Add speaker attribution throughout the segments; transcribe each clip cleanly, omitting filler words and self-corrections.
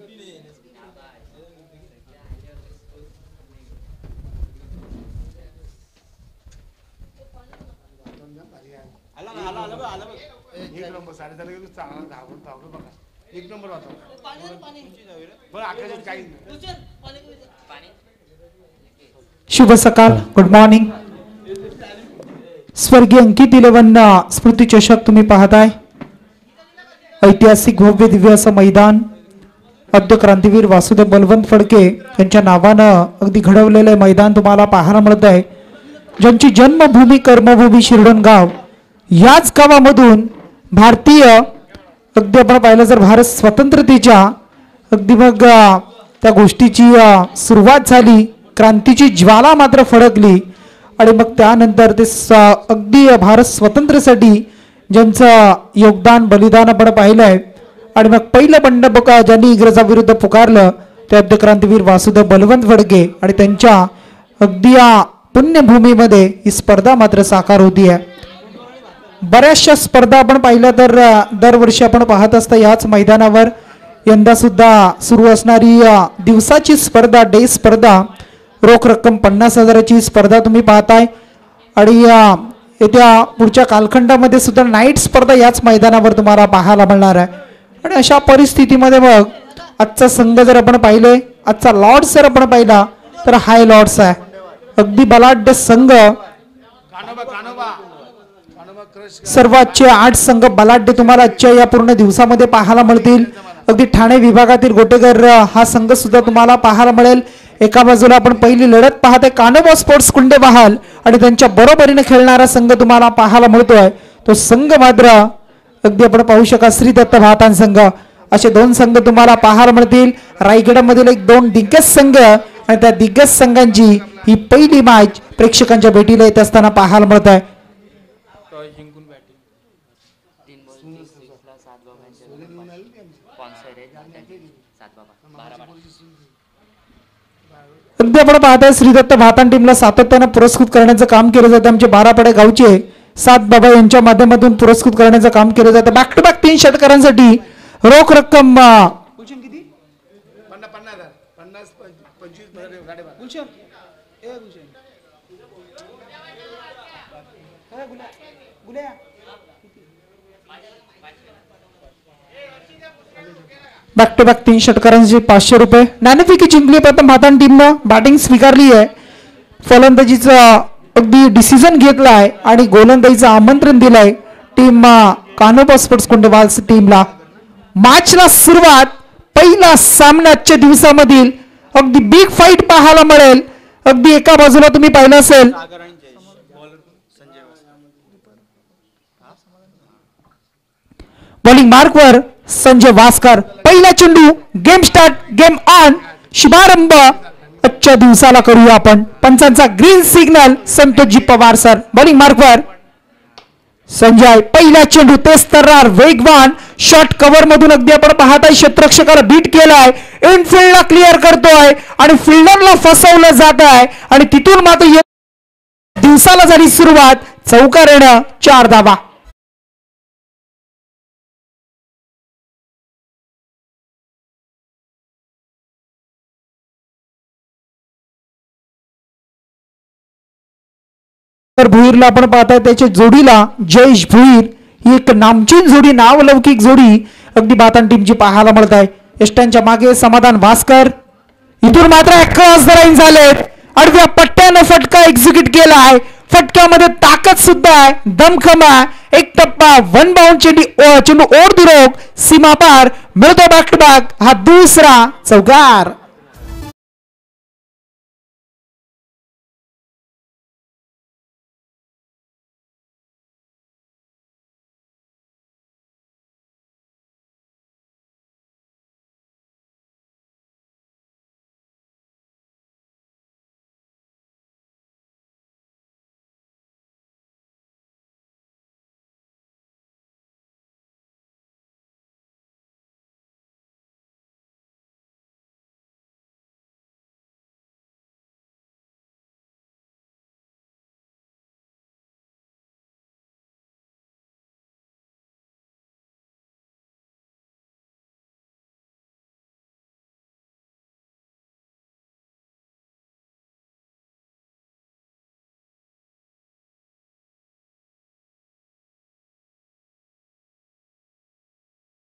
Speaker 1: एक नंबर साडेसात गेलो चांगला धावून धावलो बघा. एक नंबर होता बरं आकाशात काही
Speaker 2: शुभ सकाळ, गुड मॉर्निंग. स्वर्गीय अंकित 11 स्मृती चषक तुम्ही पाहताय. ऐतिहासिक भव्य दिव्य असं मैदान आद्य क्रांतीवीर वासुदेव बलवंत फडके यांच्या नावानं अगदी घडवलेलं मैदान तुम्हाला पाहायला मिळत आहे. ज्यांची जन्मभूमी कर्मभूमी शिरडोणगाव, याच गावामधून भारतीय अगदी आपण पाहिलं जर भारत स्वतंत्रतेच्या अगदी मग त्या गोष्टीची सुरुवात झाली. क्रांतीची ज्वाला मात्र फडकली आणि मग त्यानंतर ते अगदी भारत स्वतंत्रसाठी ज्यांचं योगदान बलिदान आपण पाहिलंय आणि मग पहिलं बंड ज्यांनी इंग्रजाविरुद्ध पुकारलं ते आद्य क्रांतीवीर वासुदेव बलवंत फडके आणि त्यांच्या अगदी पुण्यभूमीमध्ये ही स्पर्धा मात्र साकार होती आहे. बऱ्याचशा स्पर्धा आपण पाहिल्या तर दरवर्षी आपण पाहत असता याच मैदानावर यंदा सुद्धा सुरू असणारी दिवसाची स्पर्धा, डे स्पर्धा, रोख रक्कम 50,000ची स्पर्धा तुम्ही पाहताय आणि येत्या पुढच्या कालखंडामध्ये सुद्धा नाईट स्पर्धा याच मैदानावर तुम्हाला पाहायला मिळणार आहे. आणि अशा परिस्थितीमध्ये मग आजचा संघ जर आपण पाहिले, आजचा लॉर्ड्स जर आपण पाहिला तर हाय लॉर्ड्स आहे. अगदी बलाढ्य संघ, सर्वातचे 8 संघ बलाढ्य तुम्हाला आजच्या या पूर्ण दिवसामध्ये पाहायला मिळतील. अगदी ठाणे विभागातील गोटेकर हा संघ सुद्धा तुम्हाला पाहायला मिळेल. एका बाजूला आपण पहिली लढत पाहते कानोबा स्पोर्ट्स कुंडेबहाल आणि त्यांच्या बरोबरीने खेळणारा संघ तुम्हाला पाहायला मिळतोय. तो संघ मात्र अगदी आपण पाहू शका श्री दत्त भातान संघ. असे 2 संघ तुम्हाला पाहायला मिळतील. रायगडामधील 2 दिग्गज संघ आणि त्या दिग्गज संघांची ही पहिली मॅच प्रेक्षकांच्या भेटीला येत असताना पाहायला मिळत आहे. अगदी आपण पाहताय श्री दत्त भातान टीमला सातत्यानं पुरस्कृत करण्याचं काम केलं जातं. आमचे बारापाडे गावचे सात बाबा यांच्या माध्यमातून पुरस्कृत करण्याचं काम केलं जातं. बॅक टू बॅक 3 षटकारांसाठी रोख रक्कम बॅक टू बॅक 3 षटकारांची 500 रुपये. नाणेफेकी जिंकली प्रथम भातान टीमनं. बॅटिंग स्वीकारली आहे. फलंदाजीचं अगदी डिसिजन घेतलाय आणि गोलंदाजीचं आमंत्रण दिलंय टीम कानोबा स्पोर्ट्स कुंडेवाल टीमला. मॅचला सुरुवात, पहिला सामन्याच्या दिवसामधील अगदी बिग फाईट पाहायला मिळेल. अगदी एका बाजूला तुम्ही पाहिलं असेल बॉलिंग मार्कवर संजय वास्कर. पहिला चेंडू, गेम स्टार्ट, गेम ऑन. शुभारंभ आजच्या दिवसाला करूया आपण. पंचांचा green signal Santoshji Pawar sir. Bowling मार्कवर Sanjay. पहिला चेंडू, तेज तर्रार, वेगवान शॉट कव्हर मधून अगदी आपण पाहताय क्षेत्ररक्षकाला बीट केलाय. इनफिल्डला क्लिअर करतोय आणि फिल्डरला फसवलं जात आहे आणि तिथून मात्र दिवसाला झाली सुरुवात. चौकार येणं, 4 धावा. भुईरला आपण पाहताय त्याच्या जोडीला जयेश भुईर, ही एक नामचीन जोडी, नावलौकिक जोडी अगदी बातान टीमची पाहायला मिळत आहे. यष्टांच्या मागे समाधान भास्कर. इथून मात्र क्रॉस द लाईन झालेत. आडव्या पट्ट्यानं फटका एक्झिक्यूट केलाय. फटक्यामध्ये ताकद सुद्धा आहे, दमखम आहे. एक टप्पा, 1 बाउंड चेंडू ओढ दुरोग सीमा पार मिळतो. बॅक टू बॅक हा दुसरा चौकार.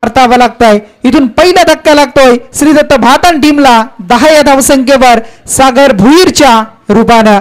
Speaker 2: परतावं लागतंय. इथून पहिला धक्का लागतोय श्रीदत्त भातान टीमला 10 या धावसंख्येवर सागर भुईरच्या रूपानं.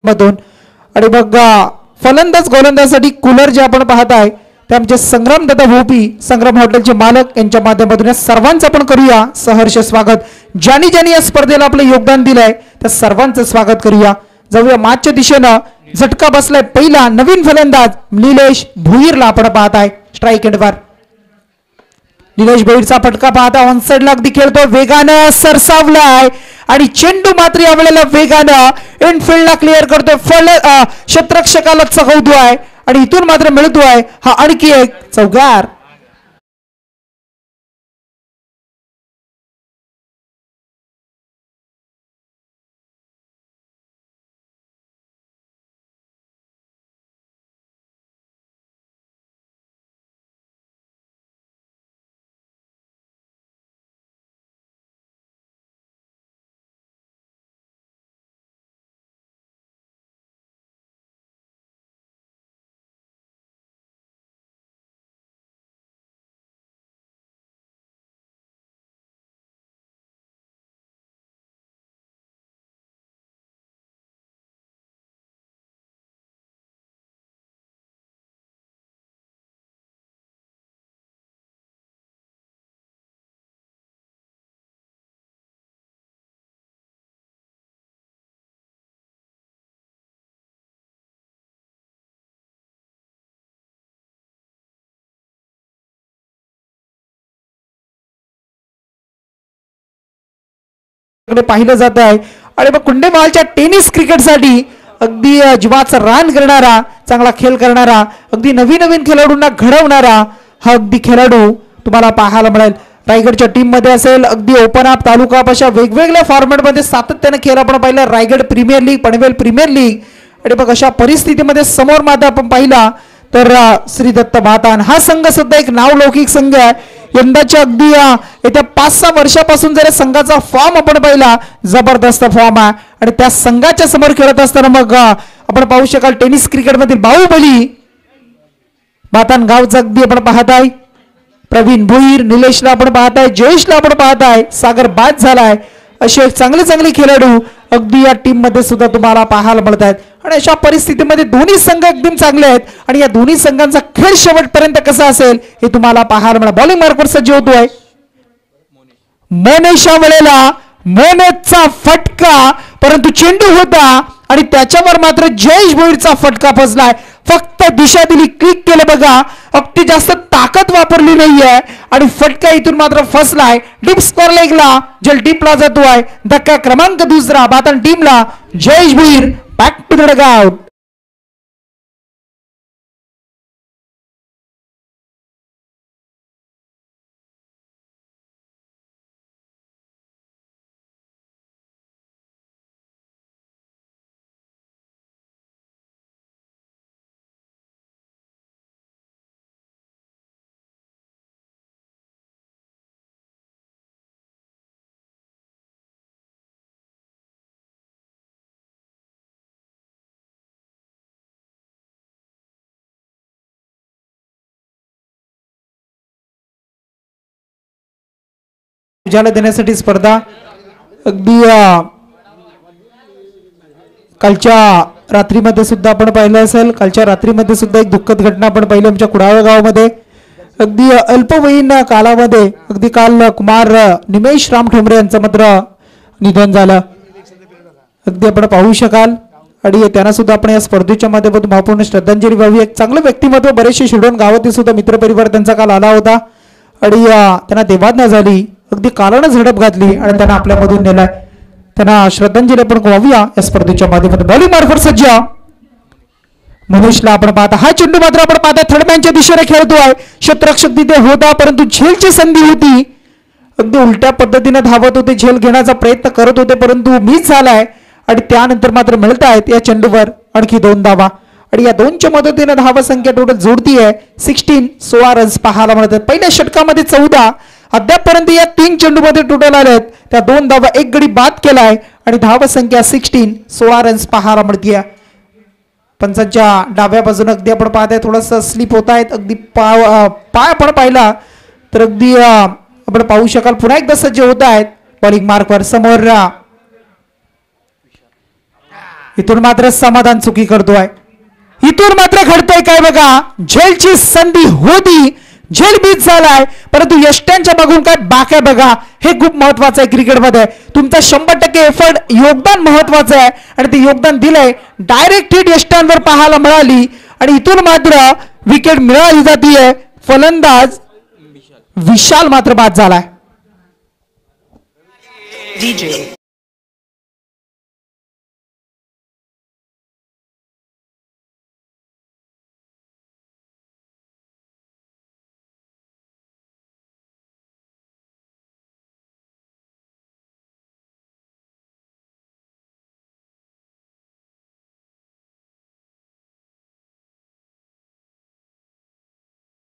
Speaker 2: मधून आणि मग फलंदाज गोलंदाजसाठी कूलर जे आपण पाहत आहे ते आमचे संग्राम दादा भोपी संग्राम हॉटेलचे मालक यांच्या माध्यमातून या सर्वांचं आपण करूया सहर्ष स्वागत. ज्यांनी ज्यांनी या स्पर्धेला आपलं योगदान दिलंय त्या सर्वांचं स्वागत करूया. जाऊया मागच्या दिशेनं झटका बसलाय पहिला नवीन फलंदाज निलेश भुईरला आपण पाहत आहे स्ट्राईक एंडवर. निलेश भुईरचा फटका पाहता ऑन साइड ला अगदी खेळतो वेगानं सरसावलाय आणि चेंडू मात्र यावेळेला वेगानं इनफिल्डला क्लिअर करतोय क्षेत्ररक्षकाला चकवतोय आणि इथून मात्र मिळतोय हा आणखी एक चौकार. पाहिलं जात आहे आणि मग कुंडेमालच्या टेनिस क्रिकेटसाठी अगदी जीवाचं रान करणारा चांगला खेळ करणारा अगदी नवीन नवीन खेळाडूंना घडवणारा हा अगदी खेळाडू तुम्हाला पाहायला मिळेल. रायगडच्या टीम मध्ये असेल अगदी ओपन अप तालुका अप अशा वेगवेगळ्या फॉर्मॅटमध्ये सातत्याने खेळ आपण पाहिला. Raigad premier league Panvel premier league आणि मग अशा परिस्थितीमध्ये समोर मात्र आपण पाहिला तर श्रीदत्त भातान हा संघ सुद्धा एक नावलौकिक संघ आहे. यंदाच्या अगदी येत्या 5-6 वर्षापासून जर संघाचा फॉर्म आपण पाहिला जबरदस्त फॉर्म आहे आणि त्या संघाच्या समोर खेळत असताना मग आपण पाहू शकाल टेनिस क्रिकेट मधील बाहुबली भातान गावचा अगदी आपण पाहत आहे. प्रवीण भुईर निलेशला आपण पाहत आहे जयेशला आपण पाहत आहे सागर बाद झालाय असे चांगले चांगले खेळाडू अगदी या टीम मध्ये सुद्धा तुम्हाला पाहायला मिळत आहेत. आणि अशा परिस्थितीमध्ये दोन्ही संघ एकदम चांगले आहेत आणि या दोन्ही संघांचा खेळ शेवटपर्यंत कसा असेल हे तुम्हाला पाहायला मिळेल. बॉलिंग मार्कवर सज्ज होतोय मोनेशा वेळेला मोनेचा फटका परंतु चेंडू होता आणि त्याच्यावर मात्र जयेश भोईरचा फटका फसलाय. फक्त दिशा दिली क्लिक केलं बघा अगदी जास्त ताकद वापरली नाहीये आणि फटका इथून मात्र फसलाय. डीप स्कोर लेगला जल डीपला जातोय. धक्का क्रमांक 2 भातान टीमला Jayesh Bhoir back to the dugout. ज्याला देण्यासाठी स्पर्धा अगदी कालच्या रात्रीमध्ये सुद्धा आपण पाहिलं असेल. कालच्या रात्रीमध्ये सुद्धा एक दुःखद घटना आपण पाहिली आमच्या कुडाळ गावामध्ये. अगदी अल्पवयीन कालामध्ये अगदी काल कुमार निमेश राम ठोंबरे यांचं मात्र निधन झालं. अगदी आपण पाहू शकाल आणि त्यांना सुद्धा आपण या स्पर्धेच्या माध्यमातून भावपूर्ण श्रद्धांजली व्हावी. एक चांगलं व्यक्तिमत्व, बरेचसे शिरडोन गावातील सुद्धा मित्रपरिवार त्यांचा काल आला होता आणि त्यांना देवाज्ञा झाली. अगदी कालानं झडप घातली आणि त्यांना आपल्यामधून नेलाय. त्यांना श्रद्धांजली आपण वाहूया या स्पर्धेच्या माध्यमातून. बॉलिंग मार्फत सज्ज मनुष्यला आपण पाहता. हा चेंडू मात्र आपण पाहता थर्ड मॅनच्या दिशेने खेळतोय. क्षेत्ररक्षक तिथे होता परंतु झेलची संधी होती. अगदी उलट्या पद्धतीने धावत होते, झेल घेण्याचा प्रयत्न करत होते परंतु मिस झालाय आणि त्यानंतर मात्र मिळत आहेत या चेंडूवर आणखी 2 धावा आणि या 2च्या मदतीने धावा संख्या टोटल जोडतीये 16 रन्स पाहायला मिळतात. पहिल्या षटकामध्ये 14, अद्यापपर्यंत या 3 चेंडूमध्ये टोटल आलेत त्या 2 धावा, 1 गडी बाद केलाय आणि धावा संख्या 16 रन्स पाहायला मिळतीये. पंचांच्या डाव्या बाजूने अगदी आपण पाहताय थोडंसं स्लिप होत आहेत. अगदी पाय आपण पाहिला तर अगदी आपण पाहू शकाल पुन्हा एकदा सज्ज होत आहेत बॉलिंग मार्कवर. समोर इथून मात्र समाधान चुकी करतोय. इथून मात्र घडतंय काय बघा, झेलची संधी होती, झेल बीज झालाय परंतु यष्ट्यांच्या बघून काय बाक आहे बघा. हे खूप महत्वाचं आहे क्रिकेटमध्ये. तुमचा 100% एफर्ट, योगदान महत्वाचं आहे आणि ते योगदान दिलंय. डायरेक्ट हिट यष्ट्यांवर पाहायला मिळाली आणि इथून मात्र विकेट मिळाली जातीये. फलंदाज विशाल मात्र बाद झालाय.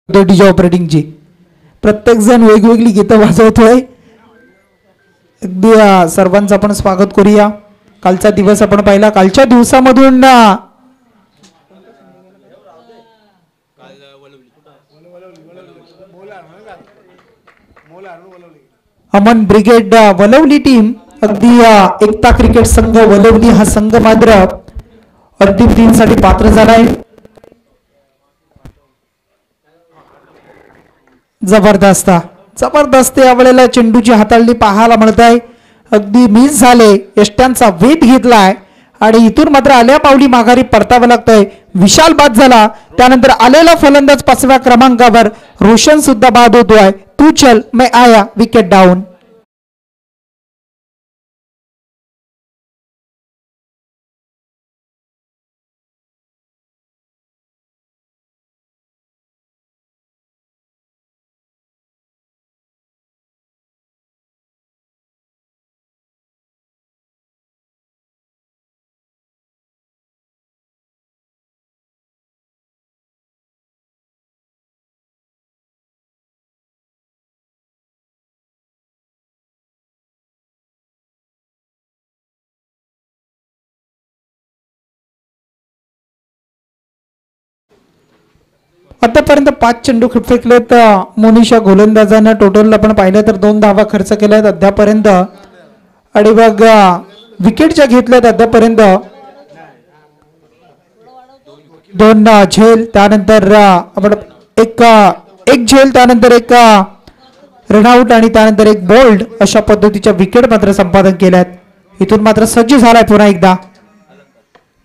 Speaker 2: डीजे ऑपरेटिंगची प्रत्येक जण वेगवेगळी गीतं वाजवतोय. अगदी सर्वांचं आपण स्वागत करूया. कालचा दिवस आपण पाहिला. कालच्या दिवसामधून अमन ब्रिगेड वलवली टीम, अगदी एकता क्रिकेट संघ वलवली हा संघ मात्र अंतिम 3 साठी पात्र झालाय. जबरदस्त यावेळेला चेंडूची हाताळणी पाहायला मिळत आहे. अगदी मिस झाले, यष्ट्यांचा वेध घेतलाय आणि इथून मात्र आल्या पावली माघारी परतावं लागतंय. विशाल बाद झाला, त्यानंतर आलेला फलंदाज 5व्या क्रमांकावर रोशन सुद्धा बाद होतोय. तू चल मैं आया, विकेट डाऊन. आतापर्यंत 5 चेंडू फेकलेत मोनिशा गोलंदाजांना. टोटल आपण पाहिलं तर 2 धावा खर्च केल्यात अद्यापर्यंत आणि बघ विकेटच्या घेतल्यात अद्यापर्यंत 2 झेल, त्यानंतर आपण एक झेल, त्यानंतर एक रनआउट आणि त्यानंतर एक बोल्ड अशा पद्धतीच्या विकेट मात्र संपादन केल्यात. इथून मात्र सज्ज झालाय पुन्हा एकदा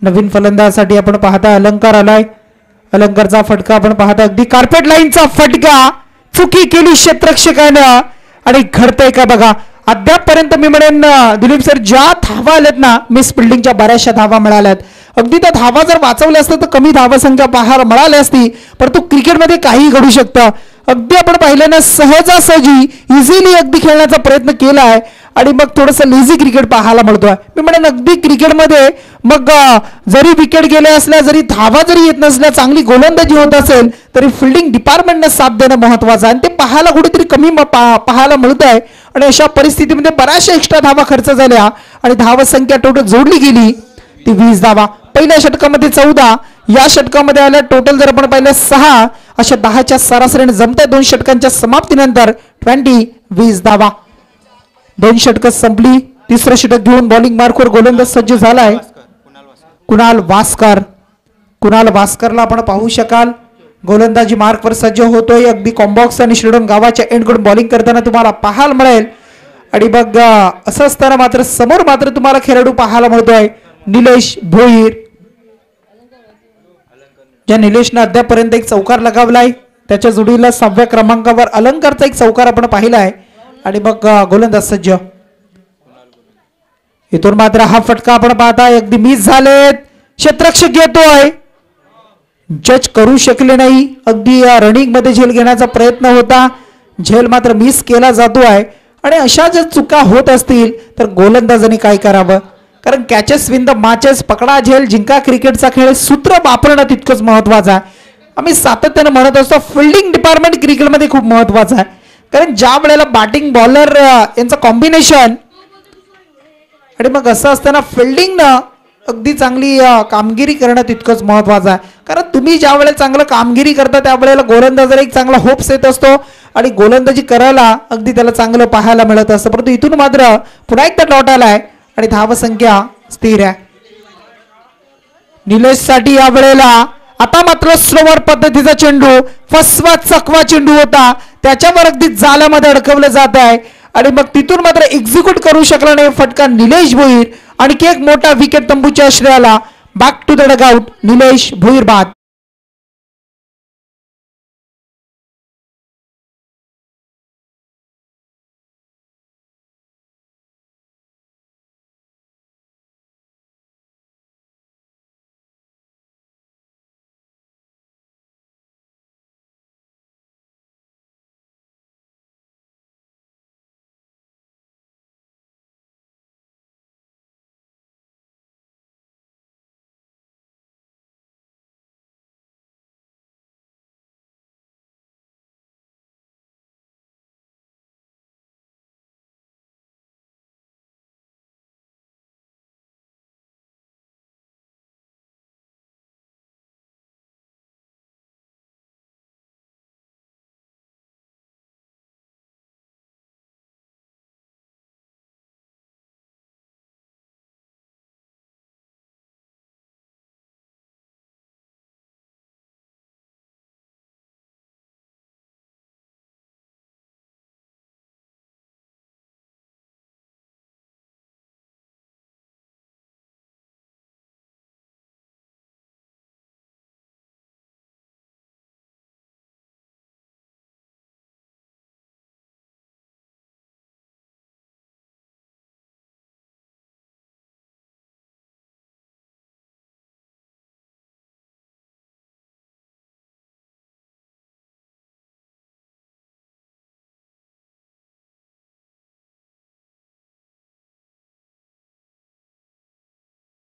Speaker 2: नवीन फलंदाजासाठी. आपण पाहता अलंकार आलाय. अलंकारचा फटका आपण पाहता, अगदी कार्पेट लाईनचा फटका, चुकी केली क्षेत्ररक्षकानं आणि घडतंय का बघा. अद्यापपर्यंत मी म्हणेन दिलीप सर ज्या धावा आल्यात ना, मिस फिल्डिंगच्या बऱ्याचशा धावा मिळाल्यात. अगदी त्या धावा जर वाचवल्या असत्या तर कमी धावा संख्या पाहायला मिळाली असती, परंतु क्रिकेटमध्ये काही घडू शकतं. अगदी आपण पाहिलं ना, सहजासहजी इझिली अगदी खेळण्याचा प्रयत्न केलाय आणि मग थोडंसं लेझी क्रिकेट पाहायला मिळतोय. मी म्हणेन अगदी क्रिकेटमध्ये मग जरी विकेट गेल्या असल्या, जरी धावा जरी येत नसल्या, चांगली गोलंदाजी होत असेल तरी फिल्डिंग डिपार्टमेंटने साथ देणं महत्वाचं आहे आणि ते पाहायला कुठेतरी कमी पाहायला मिळत आहे. आणि अशा परिस्थितीमध्ये बऱ्याचशा एक्स्ट्रा धावा खर्च झाल्या आणि धावा संख्या टोटल जोडली गेली ती 20 धावा. पहिल्या षटकामध्ये 14, या षटकामध्ये आल्या टोटल जर आपण पाहिलं 6, अशा 10च्या सरासरीने जमत्या 2 षटकांच्या समाप्तीनंतर 20 धावा. 2 षटकं संपली. तिसरं षटक घेऊन बॉलिंग मार्कवर गोलंदाज सज्ज झालाय कुणाल वास्कर. कुणाल वास्करला आपण पाहू शकाल गोलंदाजी मार्कवर सज्ज होतोय. अगदी कॉम्बॉक्स आणि शिरडोन गावाच्या एंडकडून बॉलिंग करताना तुम्हाला पाहायला मिळेल. आणि मग असं असताना मात्र समोर मात्र तुम्हाला खेळाडू पाहायला मिळतोय निलेश भोईर. ज्या निलेशनं अद्यापर्यंत एक चौकार लगावलाय. त्याच्या जोडीला 6व्या क्रमांकावर अलंकारचा एक चौकार आपण पाहिलाय. आणि मग गोलंदाज सज्ज. इथून मात्र हा फटका आपण पाहताय अगदी मिस झालेत. क्षेत्ररक्षक येतोय जज करू शकले नाही. अगदी रनिंग मध्ये झेल घेण्याचा प्रयत्न होता. झेल मात्र मिस केला जातोय. आणि अशा जर चुका होत असतील तर गोलंदाजांनी काय करावं. कारण कॅचेस विन द मॅचेस पकडा झेल जिंका क्रिकेटचा खेळ सूत्र वापरणं तितकंच महत्वाचं आहे. आम्ही सातत्यानं म्हणत असतो फिल्डिंग डिपार्टमेंट क्रिकेटमध्ये खूप महत्वाचं आहे. कारण ज्या वेळेला बॅटिंग बॉलर यांचं कॉम्बिनेशन आणि मग असं असताना फिल्डिंगनं अगदी चांगली कामगिरी करणं तितकंच महत्वाचं आहे. कारण तुम्ही ज्या वेळेला चांगलं कामगिरी करता त्यावेळेला गोलंदाजाला एक चांगला होप्स येत असतो आणि गोलंदाजी करायला अगदी त्याला चांगलं पाहायला मिळत असतं. परंतु इथून मात्र पुन्हा एकदा डॉट आलाय आणि धावसंख्या स्थिर आहे. निलेश साठी या वेळेला आता मात्र स्लोवर पद्धतीचा चेंडू फसवा चकवा चेंडू होता त्याच्यावर अगदी जाल्यामध्ये अडकवलं जात आहे. आणि मग तिथून मात्र एक्झिक्यूट करू शकला नाही फटका निलेश भोईर. आणखी एक मोठा विकेट तंबूच्या आश्रयाला. Back to the dugout Nilesh Bhoir बाद.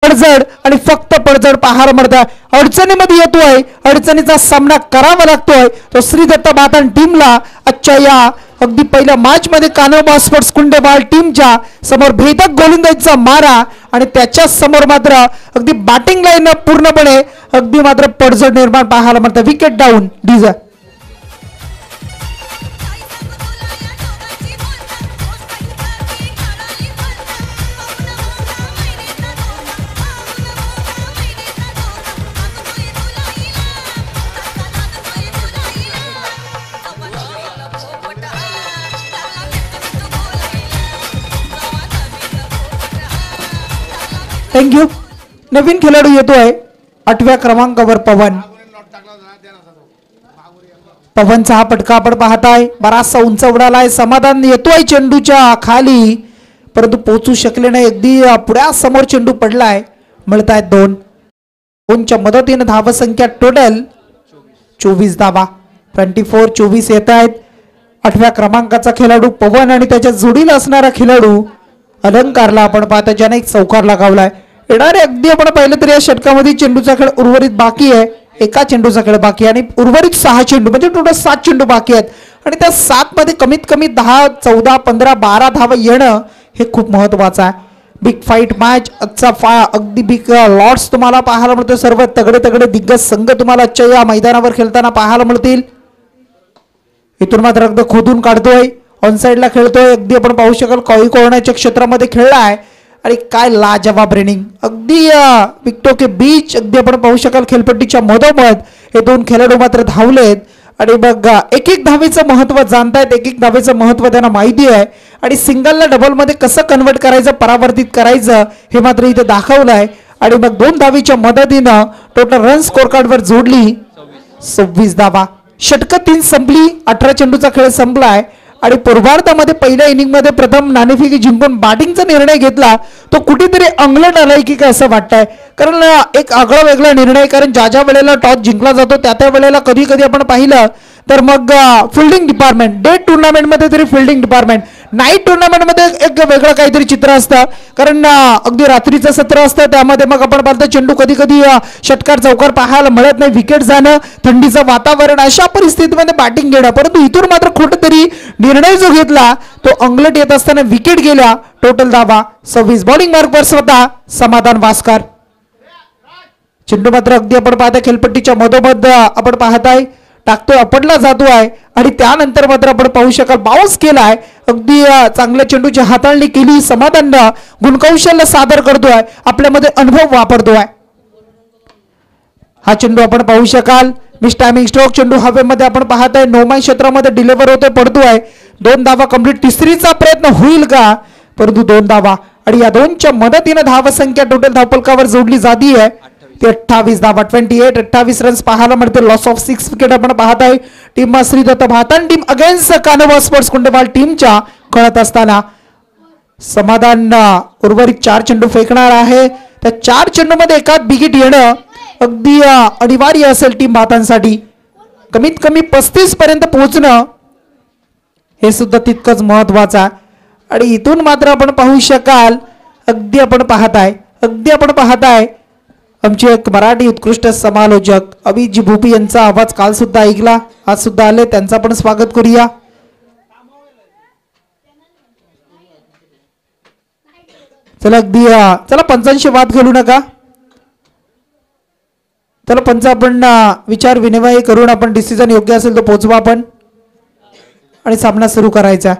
Speaker 2: पडझड आणि फक्त पडझड पाहायला मिळतं. अडचणीमध्ये येतोय अडचणीचा सामना करावा लागतोय तो श्रीदत्त बातन टीमला. आजच्या या अगदी पहिल्या मॅच मध्ये कानोबा स्पोर्ट्स कुंडेबाल टीमच्या समोर भेदक गोलंदाजीचा मारा आणि त्याच्या समोर मात्र अगदी बॅटिंग लाईन पूर्णपणे अगदी मात्र पडझड निर्माण पाहायला मिळतं. विकेट डाऊन डीज. थँक्यू. नवीन खेळाडू येतोय 8व्या क्रमांकावर पवन. पवनचा हा पटका आपण पाहताय बराचसा उंच उडालाय. समाधान येतोय चेंडूच्या खाली परंतु पोहोचू शकले नाही. अगदी पुढ्या समोर चेंडू पडलाय. मिळतायत 2. 2च्या मदतीने धावसंख्या टोटल 24 धावा. 24 येत आहेत. 8व्या क्रमांकाचा खेळाडू पवन आणि त्याच्या जोडीला असणारा खेळाडू अलंकारला आपण पाहता ज्याने एक चौकार लगावलाय. येणारे अगदी आपण पाहिलं तर या षटकामध्ये चेंडूचा खेळ उर्वरित बाकी आहे. एका चेंडूचा खेळ बाकी आहे आणि उर्वरित 6 चेंडू म्हणजे टोटल 7 चेंडू बाकी आहेत. आणि त्या 7 मध्ये कमीत कमी 10 14 15 12 धावा येणं हे खूप महत्वाचं आहे. बिग फाईट मॅच आजचा अगदी बिग लॉट्स तुम्हाला पाहायला मिळतो. सर्व तगडे तगडे दिग्गज संघ तुम्हाला आजच्या या मैदानावर खेळताना पाहायला मिळतील. इथून मात्र अगदी खोदून काढतोय ऑन साईडला खेळतोय, अगदी आपण पाहू शकाल कॉई कॉर्नरच्या क्षेत्रामध्ये खेळला आहे आणि काय लाजवाब रेनिंग अगदी विक्टो के बीच अगदी आपण पाहू शकाल खेळपट्टीच्या मधोमध हे दोन खेळाडू मात्र धावलेत आणि मग एक एक धावेचं महत्व जाणतायत, एक एक धावेचं महत्व त्यांना माहिती आहे आणि सिंगलला डबलमध्ये कसं कन्वर्ट करायचं, परावर्तित करायचं हे मात्र इथे दाखवलं आहे आणि मग 2 धावेच्या मदतीनं टोटल रन स्कोर कार्डवर जोडली 26 धावा. षटकं 3 संपली, 18 चेंडूचा खेळ संपलाय आणि पूर्वार्धामध्ये पहिल्या इनिंगमध्ये प्रथम नाणेफेकी जिंकून बॅटिंगचा निर्णय घेतला तो कुठेतरी अंगलट आलाय की काय असं वाटतंय, कारण एक आगळा वेगळा निर्णय, कारण ज्या वेळेला टॉस जिंकला जातो त्या वेळेला कधी कधी आपण पाहिलं तर मग फिल्डिंग डिपार्टमेंट, डे टुर्नामेंटमध्ये तरी फिल्डिंग डिपार्टमेंट, नाईट टुर्नामेंटमध्ये एक वेगळं काहीतरी चित्र असतं, कारण अगदी रात्रीचं सत्र असतं त्यामध्ये मग आपण पाहतो चेंडू कधी कधी षटकार चौकार पाहायला मिळत नाही, विकेट जाणं, थंडीचं वातावरण, अशा परिस्थितीमध्ये बॅटिंग घेणं, परंतु इथून मात्र कुठेतरी निर्णय जो घेतला तो अंगलट येत असताना विकेट गेल्या. टोटल धावा 26. बॉलिंग मार्कवर स्वतः समाधान वास्कर. चेंडू मात्र अगदी आपण पाहताय खेळपट्टीच्या मधोमध आपण पाहताय टाकतोय, अपडला जातो आहे आणि त्यानंतर मात्र आपण पाहू शकाल बाउन्स केलाय, अगदी चांगल्या चेंडूची हाताळणी केली, समाधान गुणकौशल्य सादर करतोय, आपल्यामध्ये अनुभव वापरतोय. हा चेंडू आपण पाहू शकाल मिस टायमिंग स्ट्रोक, चेंडू हवेमध्ये आपण पाहताय नौमान क्षेत्रामध्ये डिलिव्हर होतोय, पडतोय. 2 धावा कंप्लीट, तिसरीचा प्रयत्न होईल का, परंतु 2 धावा आणि या 2च्या मदतीने धावसंख्या टोटल धावफलकावर जोडली जाती आहे 28 धावा. 28 रन्स पाहायला मिळते. लॉस ऑफ 6 विकेट आपण पाहताय. टीम श्रीदत्त भातान टीम अगेन्स्ट कानवा स्पोर्ट्स कुंडेवाल टीमच्या खेळत असताना समाधान उर्वरित 4 चेंडू फेकणार आहे. त्या 4 चेंडूमध्ये एकाच विकेट येणं अगदी अनिवार्य असेल टीम भातांसाठी. कमीत कमी 35 पर्यंत पोहोचणं हे सुद्धा तितकंच महत्वाचं आहे आणि इथून मात्र आपण पाहू शकाल अगदी आपण पाहताय आमचे एक मराठी उत्कृष्ट समालोचक अभिजी भूपी यांचा आवाज काल सुद्धा ऐकला, आज सुद्धा आले, त्यांचं आपण स्वागत करूया. चला पंचांशी वाद घालू नका, चला पंच आपण विचार विनिमय करून आपण डिसिजन योग्य असेल तो पोहोचवा आपण आणि सामना सुरू करायचा.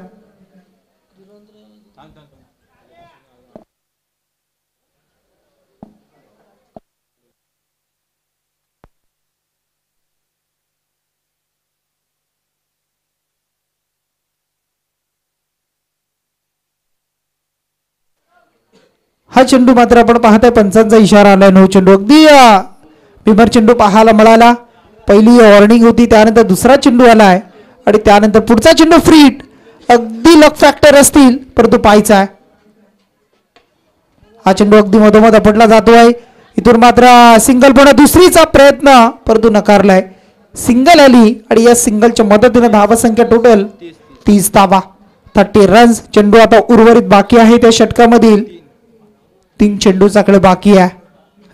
Speaker 2: हा चेंडू मात्र आपण पाहताय पंचांचा इशारा आलाय. 9 चेंडू अगदी बिमर चेंडू पाहायला मिळाला. पहिली वॉर्निंग होती, त्यानंतर दुसरा चेंडू आलाय आणि त्यानंतर पुढचा चेंडू फ्रीट, अगदी लक फॅक्टर असतील परंतु पाहायचा आहे. हा चेंडू अगदी मधोमध आपटला जातोय. इथून मात्र सिंगल पण दुसरीचा प्रयत्न परंतु नकारलाय. सिंगल आली आणि या सिंगलच्या मदतीने धावसंख्या टोटल 30 धावा, 30 रन्स. चेंडू आता उर्वरित बाकी आहे त्या षटकामधील 3 चेंडूचा खेळ बाकी आहे.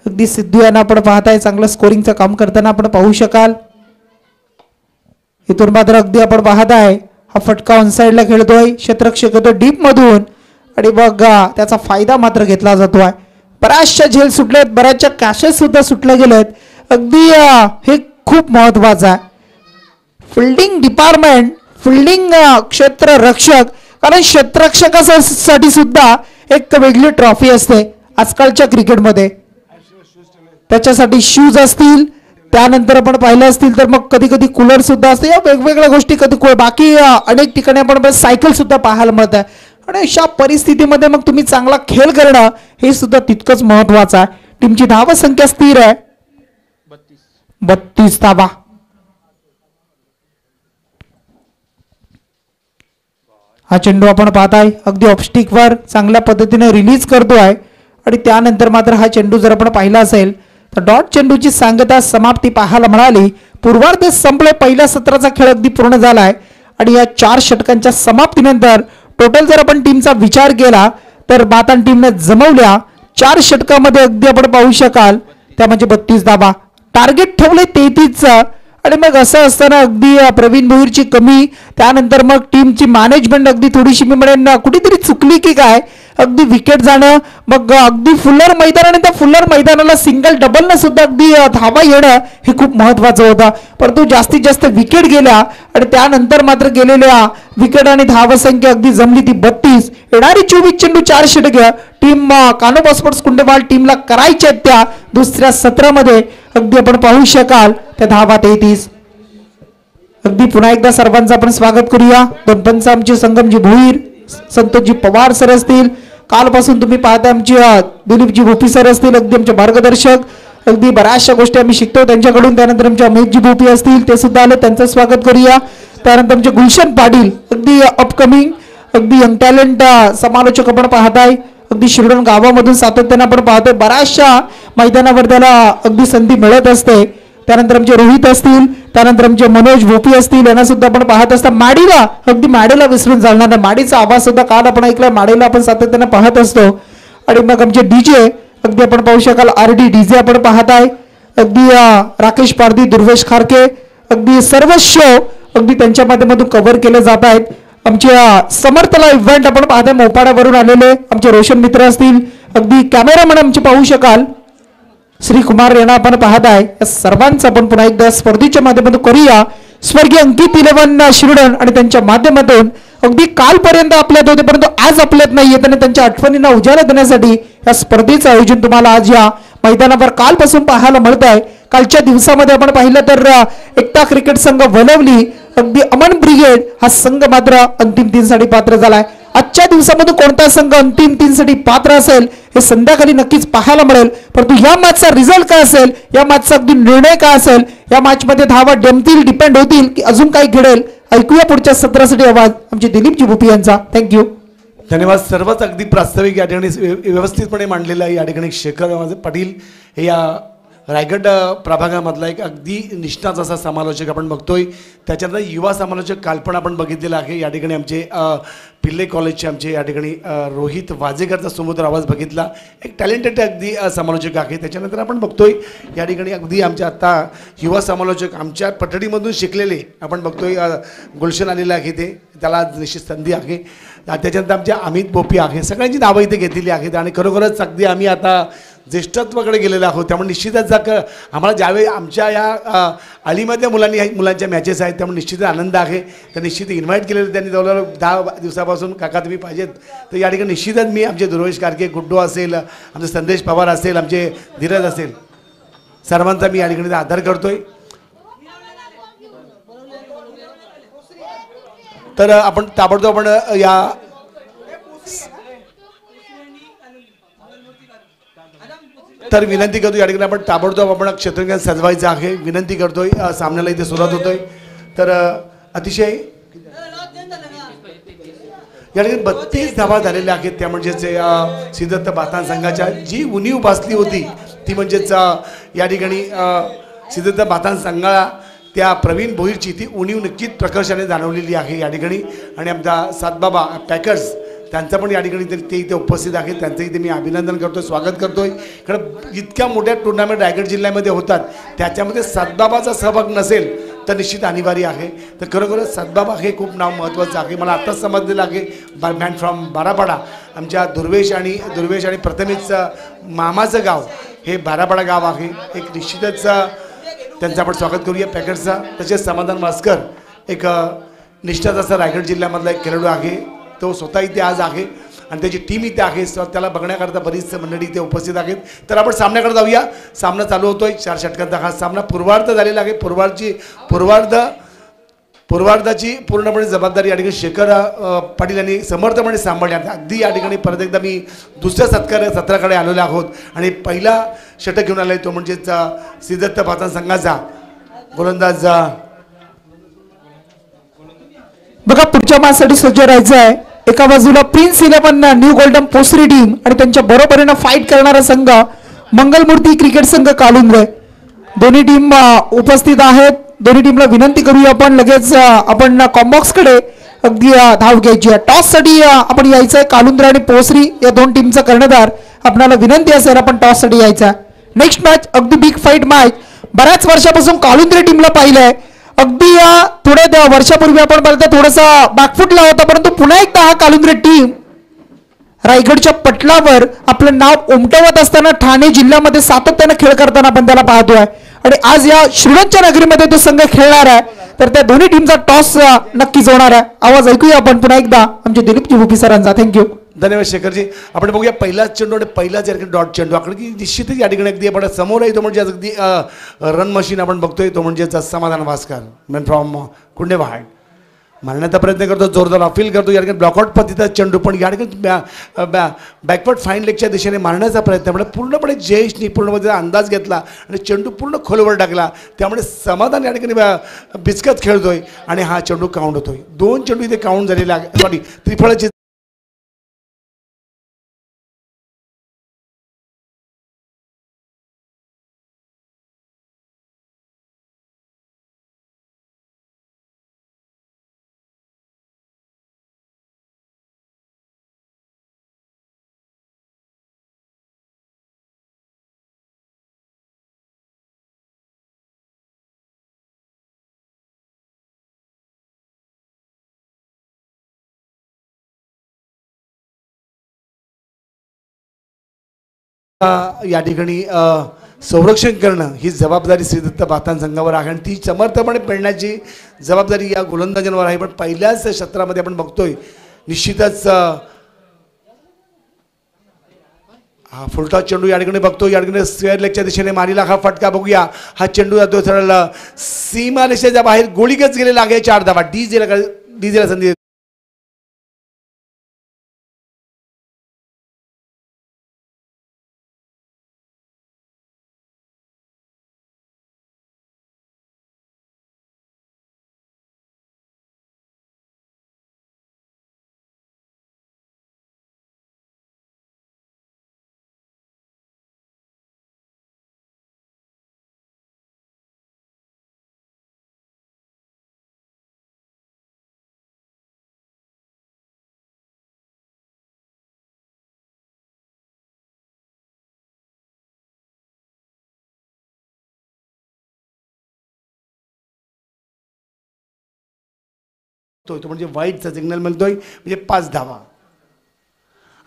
Speaker 2: अगदी सिद्धू यांना आपण पाहताय चांगलं स्कोरिंगचं काम करताना आपण पाहू शकाल. इथून मात्र अगदी आपण पाहताय हा फटका ऑन साईडला खेळतोय, क्षेत्ररक्षक येतोय डीप मधून आणि मग त्याचा फायदा मात्र घेतला जातोय. बऱ्याचशा झेल सुटल्यात, बऱ्याचशा कॅशेस सुद्धा सुटल्या गेल्यात. अगदी हे खूप महत्वाचं आहे. फिल्डिंग डिपार्टमेंट, फिल्डिंग क्षेत्ररक्षक, कारण क्षेत्ररक्षकासाठी सुद्धा एक वेगळी ट्रॉफी असते आजकालच्या क्रिकेटमध्ये. त्याच्यासाठी शूज असतील, त्यानंतर आपण पाहिलं असतील तर मग कधी कधी कूलर सुद्धा असते, या वेगवेगळ्या गोष्टी कधी बाकी अनेक ठिकाणी आपण सायकल सुद्धा पाहायला मिळत आहे. आणि अशा परिस्थितीमध्ये मग तुम्ही चांगला खेळ करणं हे सुद्धा तितकंच महत्वाचं आहे. टीमची धावसंख्या स्थिर आहे 32 धावा. हा चेंडू आपण पाहताय अगदी ऑफस्टिकवर चांगल्या पद्धतीने रिलीज करतोय आणि त्यानंतर मात्र हा चेंडू जर आपण पाहिला असेल तर डॉट चेंडूची सांगता समाप्ती पाहायला मिळाली. पूर्वार्ध संपले, पहिल्या सत्राचा खेळ अगदी पूर्ण झालाय आणि या 4 षटकांच्या समाप्तीनंतर टोटल जर आपण टीमचा विचार केला तर बातान टीमने जमवल्या 4 षटकामध्ये अगदी आपण पाहू शकाल त्या म्हणजे 32 धावा. टार्गेट ठेवले 33चं आणि मग असं असताना अगदी प्रवीण भोईरची कमी, त्यानंतर मग टीमची मॅनेजमेंट अगदी थोडीशी मी म्हणेन कुठेतरी चुकली की काय, अगदी विकेट जाणं, मग अगदी फुल्लर मैदान आणि त्या फुल्लर मैदानाला सिंगल डबलनं सुद्धा अगदी धावा येणं हे खूप महत्त्वाचं होतं. परंतु जास्तीत जास्त विकेट गेल्या आणि त्यानंतर मात्र गेलेल्या विकेट आणि धावसंख्या अगदी जमली ती 32. येणारी 24 चेंडू 4 षटकं टीम कानोबा स्पोर्ट्स कुंडेवाल टीमला करायच्या त्या दुसऱ्या सत्रामध्ये अगदी आपण पाहू शकाल त्या धावा 33. अगदी पुन्हा एकदा सर्वांचं आपण स्वागत करूया. दोन पंच आमचे संगमजी भोईर, संतोषजी पवार सर असतील, कालपासून तुम्ही पाहता आमचे दिलीपजी भोपी सर असतील, अगदी आमचे मार्गदर्शक. अगदी बऱ्याचशा गोष्टी आम्ही शिकतो त्यांच्याकडून. त्यानंतर आमचे अमितजी भोपी असतील, ते सुद्धा आले, त्यांचं स्वागत करूया. त्यानंतर आमचे गुलशन पाटील अगदी अपकमिंग अगदी यंग टॅलेंट समालोचक आपण पाहताय. अगदी शिरडोन गावामधून सातत्याने आपण पाहतोय, बऱ्याचशा मैदानावर त्याला अगदी संधी मिळत असते. त्यानंतर आमचे रोहित असतील, त्यानंतर आमचे मनोज भोपी असतील, यांना सुद्धा आपण पाहत असता. माडीला अगदी माडीला विसरून चालणार नाही. माडीचा आवाज सुद्धा काल आपण ऐकला, माडीला आपण सातत्याने पाहत असतो. आणि मग आमचे डीजे अगदी आपण पाहू शकाल, RD डीजे आपण पाहताय. अगदी राकेश पारधी, दुर्वेश खारके, अगदी सर्व शो अगदी त्यांच्या माध्यमातून कव्हर केले जात आहेत. आमच्या समर्थला इव्हेंट आपण पाहताय, मोपाड्यावरून आलेले आमचे रोशन मित्र असतील, अगदी कॅमेरामॅन आमचे पाहू शकाल श्री कुमार यांना आपण पाहताय. या सर्वांचं आपण पुन्हा एकदा स्पर्धेच्या माध्यमातून करूया. स्वर्गीय अंकित 11 शिरडण आणि त्यांच्या माध्यमातून अगदी कालपर्यंत आपल्यात होते परंतु आज आपल्यात नाही येत आणि त्यांच्या आठवणींना उजाळा देण्यासाठी या स्पर्धेचं आयोजन तुम्हाला आज या मैदानावर कालपासून पाहायला मिळत आहे. कालच्या दिवसामध्ये आपण पाहिलं तर एकता क्रिकेट संघ वलवली, अगदी अमन ब्रिगेड हा संघ मात्र अंतिम 3 साठी पात्र झालाय. आजच्या दिवसामध्ये कोणता संघ अंतिम 3 साठी पात्र असेल हे संध्याकाळी नक्कीच पाहायला मिळेल. परंतु या मॅचचा रिझल्ट काय असेल, या मॅचचा अगदी निर्णय काय असेल, या मॅच मध्ये धावा जमतील, डिपेंड होतील की अजून काही घडेल, ऐकूया पुढच्या सत्रासाठी आवाज आमचे दिलीपजी भोपी यांचा. थँक्यू.
Speaker 3: धन्यवाद. सर्वच अगदी प्रास्ताविक या ठिकाणी व्यवस्थितपणे मांडलेलं आहे. या ठिकाणी शेखर पाटील हे या रायगड प्रभागामधला एक अगदी निष्णात असा समालोचक आपण बघतोय. त्याच्यानंतर युवा समालोचक काल पण आपण बघितलेला आहे. या ठिकाणी आमचे पिल्ले कॉलेजचे आमचे या ठिकाणी रोहित वाजेकरचा सुमधुर आवाज बघितला, एक टॅलेंटेड अगदी समालोचक आहे. त्याच्यानंतर आपण बघतोय या ठिकाणी अगदी आमच्या आत्ता युवा समालोचक आमच्या पठडीमधून शिकलेले आपण बघतोय गुलशन आलेलं आहे, ते त्याला निश्चित संधी आहे. त्याच्यानंतर आमच्या अमित भोपी आहे. सगळ्यांची नावं इथे घेतलेली आहेत आणि खरोखरच अगदी आम्ही आता ज्येष्ठत्वाकडे गेलेलो आहोत. त्यामुळे निश्चितच आम्हाला ज्यावेळी आमच्या या अलीमधल्या मुलांच्या मॅचेस आहेत त्यामुळे निश्चित आनंद आहे. तर निश्चित इन्व्हाइट केलेलं त्यांनी जवळजवळ 10 दिवसापासून, काका तुम्ही पाहिजेत. तर या ठिकाणी निश्चितच मी आमचे दुर्वेश खारके, गुड्डू असेल, आमचे संदेश पवार असेल, आमचे धीरज असेल, सर्वांचा मी या ठिकाणी आदर करतोय. तर आपण ताबडतोब आपण या तर विनंती करतो या ठिकाणी आपण ताबडतोब आपण क्षेत्रज्ञ सजवायचं आहे. विनंती करतोय, सामन्याला इथे सुरुवात होतोय. तर अतिशय या ठिकाणी 32 धावा झालेल्या आहेत. त्या म्हणजेच सिद्धदत्त बातान संघाच्या जी उणीव भासली होती ती म्हणजेच या ठिकाणी सिद्धदत्त बातान संघाला त्या प्रवीण भोईरची ती उणीव नक्कीच प्रकर्षाने जाणवलेली आहे या ठिकाणी. आणि आमचा सातबाबा पॅकर्स त्यांचं पण या ठिकाणी ते इथे उपस्थित आहेत. त्यांचं इथे मी अभिनंदन करतोय, स्वागत करतोय. कारण इतक्या मोठ्या टुर्नामेंट रायगड जिल्ह्यामध्ये होतात त्याच्यामध्ये सातबाबाचा सहभाग नसेल तर निश्चित अनिवार्य आहे. तर खरोखरच सातबाबा हे खूप नाव महत्त्वाचं आहे. मला आत्ताच समजलेलं आहे मॅन फ्रॉम बारापाडा आमच्या दुर्वेश आणि प्रथमेश मामाचं गाव हे बारापाडा गाव आहे. एक निश्चितच त्यांचं आपण स्वागत करूया पॅकेटचा. तसेच समाधान मास्कर एक निष्ठात असा रायगड जिल्ह्यामधला एक खेळाडू आहे. तो स्वतः इथे आज आहे आणि त्याची टीम इथे आहे. त्याला बघण्याकरता बरीच मंडळी इथे उपस्थित आहेत. तर आपण सामन्याकडे जाऊया. सामना चालू होतोय. 4 षटकांचा हा सामना पूर्वार्ध झालेला आहे. पूर्वार्धाची पूर्णपणे जबाबदारी या ठिकाणी शेखर पाटील यांनी समर्थपणे सांभाळली. अगदी या ठिकाणी परत एकदा मी दुसऱ्या सत्राकडे आलेलो आहोत आणि पहिला षटक घेऊन आला आहे तो म्हणजेच सिद्धदत्त बातान संघाचा गोलंदाज.
Speaker 2: बघा पुढच्या मॅचसाठी सज्ज राहायचं आहे. एका बाजूला prince 11 new golden Posari team आणि त्यांच्या बरोबरीनं फाईट करणारा संघ मंगलमूर्ती क्रिकेट संघ कालुंद्रे. दोन्ही टीम उपस्थित आहेत. दोन्ही टीमला विनंती करूया आपण लगेच आपण कॉम्बॉक्सकडे अगदी धाव घ्यायची आहे. टॉससाठी आपण यायचं आहे. कालुंद्रे आणि पोसरी या 2 टीमचा कर्णधार आपल्याला विनंती असेल आपण टॉससाठी यायचं आहे. नेक्स्ट मॅच अगदी बिग फाईट मॅच. बऱ्याच वर्षापासून कालुंद्रे टीमला पाहिलंय. अगदी थोड्या वर्षापूर्वी आपण पाहिलं थोडासा बॅकफुटला होता परंतु पुन्हा एकदा हा कालुंद्रे टीम रायगडच्या पटलावर आपलं नाव उमटवत असताना ठाणे जिल्ह्यामध्ये सातत्यानं खेळ करताना आपण त्याला पाहतोय आणि आज या श्रीरंगच्या नगरीमध्ये तो संघ खेळणार आहे. तर त्या दोन्ही टीमचा टॉस नक्कीच होणार आहे. आवाज ऐकूया आपण पुन्हा एकदा आमचे दिलीपजी भोपी सरांचा. थँक्यू.
Speaker 3: धन्यवाद शेखरजी. आपण बघूया पहिलाच चेंडू आणि पहिलाच या ठिकाणी डॉट चेंडू आकडे की निश्चितच या ठिकाणी अगदी आपण समोर आहे तो म्हणजे अगदी रन मशीन आपण बघतोय तो म्हणजे समाधान भास्कर मॅन फ्रॉम कुंडेवाड मारण्याचा प्रयत्न करतो, जोरदार अपील करतो. या ठिकाणी ब्लॉकआउट पद्धतीचा चेंडू पण या ठिकाणी बॅकवर्ड फाईन लेगच्या दिशेने मारण्याचा प्रयत्न म्हणजे पूर्णपणे जयेशनी पूर्णपणे अंदाज घेतला आणि चेंडू पूर्ण खोलवर टाकला. त्यामुळे समाधान या ठिकाणी बिचकत खेळतोय आणि हा चेंडू काउंट होतोय. 2 चेंडू इथे काउंट झालेला आहे. सॉरी त्रिफळाची या ठिकाणी संरक्षण करणं ही जबाबदारी श्रीदत्त बातान संघावर आहे आणि ती समर्थपणे पेलण्याची जबाबदारी या गोलंदाजांवर आहे. पण पहिल्याच क्षेत्रामध्ये आपण बघतोय निश्चितच हा फुलटा चेंडू या ठिकाणी बघतो. या ठिकाणी स्क्वेअर लेगच्या दिशेने मारीला हा फटका बघूया. हा चेंडू जातो सरळ सीमा रेषेच्या बाहेर गोळीगच गेलेला आहे. 4 धावा. डीजेला संधी तो म्हणजे वाईटचा सिग्नल मिळतोय म्हणजे 5 धावा.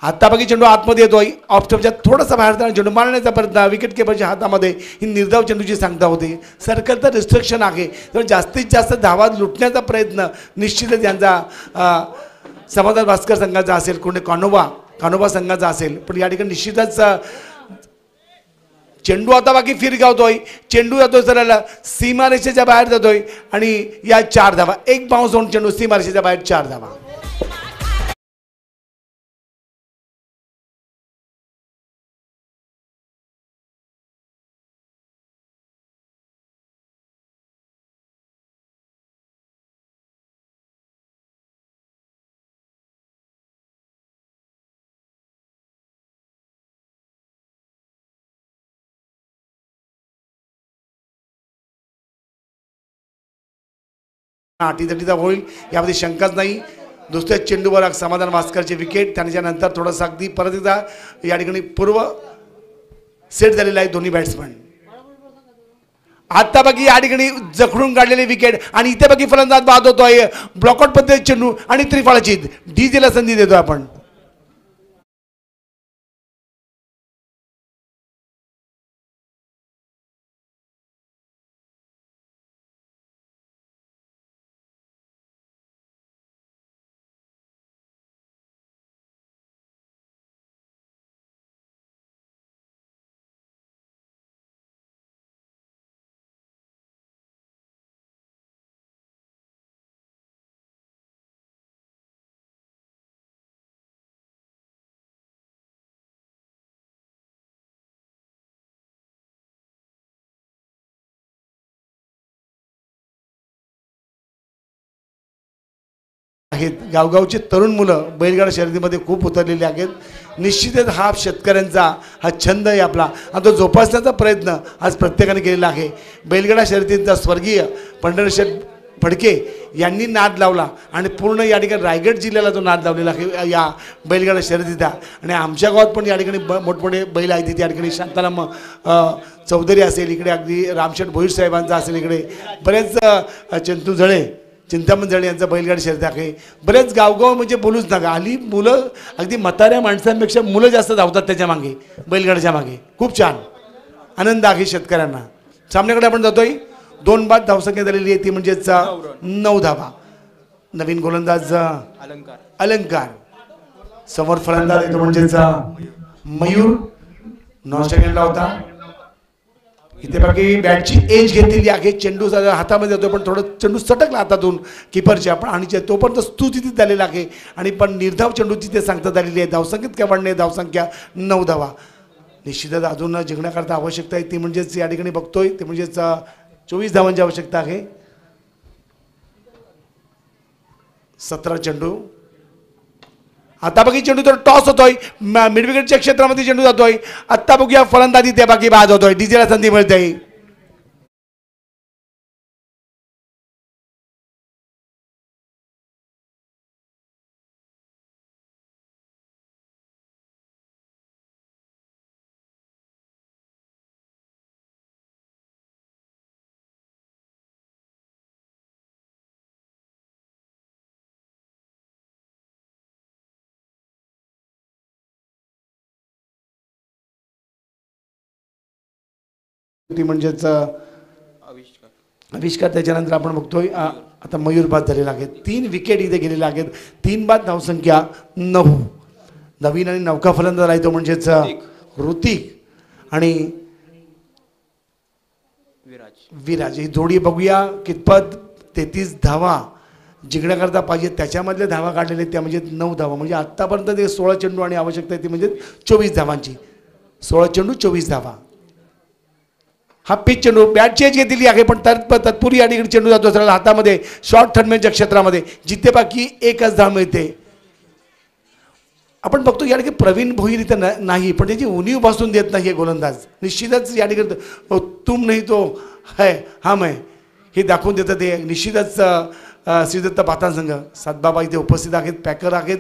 Speaker 3: आता बाकी चेंडू आतमध्ये येतोय. ऑफ स्टंपच्या थोडासा बाहेर जाऊन चेंडू मारण्याचा प्रयत्न विकेट किपरच्या हातामध्ये ही निर्धाव चेंडूची सांगता होते. सर्कलचं रिस्ट्रिक्शन आहे तर जास्तीत जास्त धावा लुटण्याचा प्रयत्न निश्चितच यांचा समाधान भास्कर संघाचा असेल, कोणी कानोबा संघाचा असेल. पण या ठिकाणी निश्चितच चेंडू आता बाकी फिरगावतोय. चेंडू जातोय सरळ सीमारेषेच्या बाहेर जातोय आणि या 4 धावा. एक बाउन्स होऊन चेंडू सीमारेषेच्या बाहेर 4 धावा. अटीतटीचा होईल यामध्ये शंकाच नाही. दुसऱ्या चेंडूवर समाधान भास्करचे विकेट. त्याच्यानंतर थोडंसं अगदी परत एकदा या ठिकाणी पूर्व सेट झालेला आहे दोन्ही बॅट्समन. आता बाकी या ठिकाणी जखडून काढलेली विकेट आणि इथे बाकी फलंदाज बाद होतोय. ब्लॉकआउट पद्धती चेंडू आणि त्रिफळाची डीजेला संधी देतोय आपण. आहेत गावगावचे तरुण मुलं बैलगाडा शर्यतीमध्ये खूप उतरलेले आहेत. निश्चितच हा शेतकऱ्यांचा हा छंद आहे आपला आणि तो जोपासण्याचा प्रयत्न आज प्रत्येकाने केलेला आहे. बैलगाडा शर्यतींचा स्वर्गीय पंढरीशेठ फडके यांनी नाद लावला आणि पूर्ण या ठिकाणी रायगड जिल्ह्याला तो नाद लावलेला आहे या बैलगाडा शर्यतीचा. आणि आमच्या गावात पण या ठिकाणी मोठमोठे बैल आहेत. त्या ठिकाणी शांताराम चौधरी असेल, इकडे अगदी रामशेठ भोईर साहेबांचा असेल, इकडे बरेच चंतू जळे चिंतामण जळे यांचा बैलगाडी शर्यत आहे. बरेच गावगाव म्हणजे बोलूच नका, हल्ली मुलं अगदी म्हाताऱ्या माणसांपेक्षा मुलं जास्त धावतात त्याच्या मागे, बैलगाडीच्या मागे. खूप छान आनंद आहे शेतकऱ्यांना. सामन्याकडे आपण जातोय. 2 बाद धावसंख्या झालेली आहे ती म्हणजेच 9 धावा. नवीन गोलंदाज अलंकार, समोर फलंदाज येतो म्हणजेच मयूर. नॉन सेकंडला होता. इथे बाकी बॅटची एज घेतलेली आहे. चेंडू हातामध्ये जातो पण थोडं चेंडू सटकला हातातून किपरच्या पण आणि तोपर्यंत स्तुतितीत झालेला आहे आणि पण निर्धाव चेंडूची ते सांगता आलेली आहे. धावसंख्येत काय वाढणे, धावसंख्या 9 धावा. निश्चितच अजून जिंकण्याकरता आवश्यकता आहे ती म्हणजेच या ठिकाणी बघतोय ते म्हणजेच 24 धावांची आवश्यकता आहे. 17 चेंडू. आता बघी चेंडू तर टॉस होतोय, मिडविकेटच्या क्षेत्रामध्ये चेंडू जातोय. आत्ता बघूया फलंदाजी त्या बाकी बाद होतोय. डीजेला संधी मिळते. ती म्हणजेच आविष्कार. त्याच्यानंतर आपण बघतोय आता मयूर बाद झालेला आहे. 3 विकेट इथे गेलेल्या आहेत. 3 बाद धावसंख्या 9. नवीन आणि नौका फलंदाज आहे तो म्हणजेच ऋतिक आणि विराज. ही जोडी बघूया कितपत 33 धावा जिंकण्याकरता पाहिजे. त्याच्यामधल्या धावा काढलेले त्या म्हणजे 9 धावा. म्हणजे आत्तापर्यंत ते 16 चेंडू आणि आवश्यकता आहे ती म्हणजे 24 धावांची. 16 चेंडू 24 धावा. हा पिच चेंडू बॅटची एज घेतलेली आहे पण तत्पूर्वी या ठिकाणी चेंडू जातो सरळ हातामध्ये शॉर्ट थर्डमॅनच्या क्षेत्रामध्ये जिथे बाकी 1च धाव मिळते. आपण बघतो या ठिकाणी प्रवीण भोईर इथं नाही पण त्याची उणीव बसून देत नाही हे गोलंदाज. निश्चितच या ठिकाणी तुम नाही तो है हम है हे दाखवून देतं ते. निश्चितच श्रीदत्त बातान संघ सातबाबा इथे उपस्थित आहेत, पॅकर आहेत.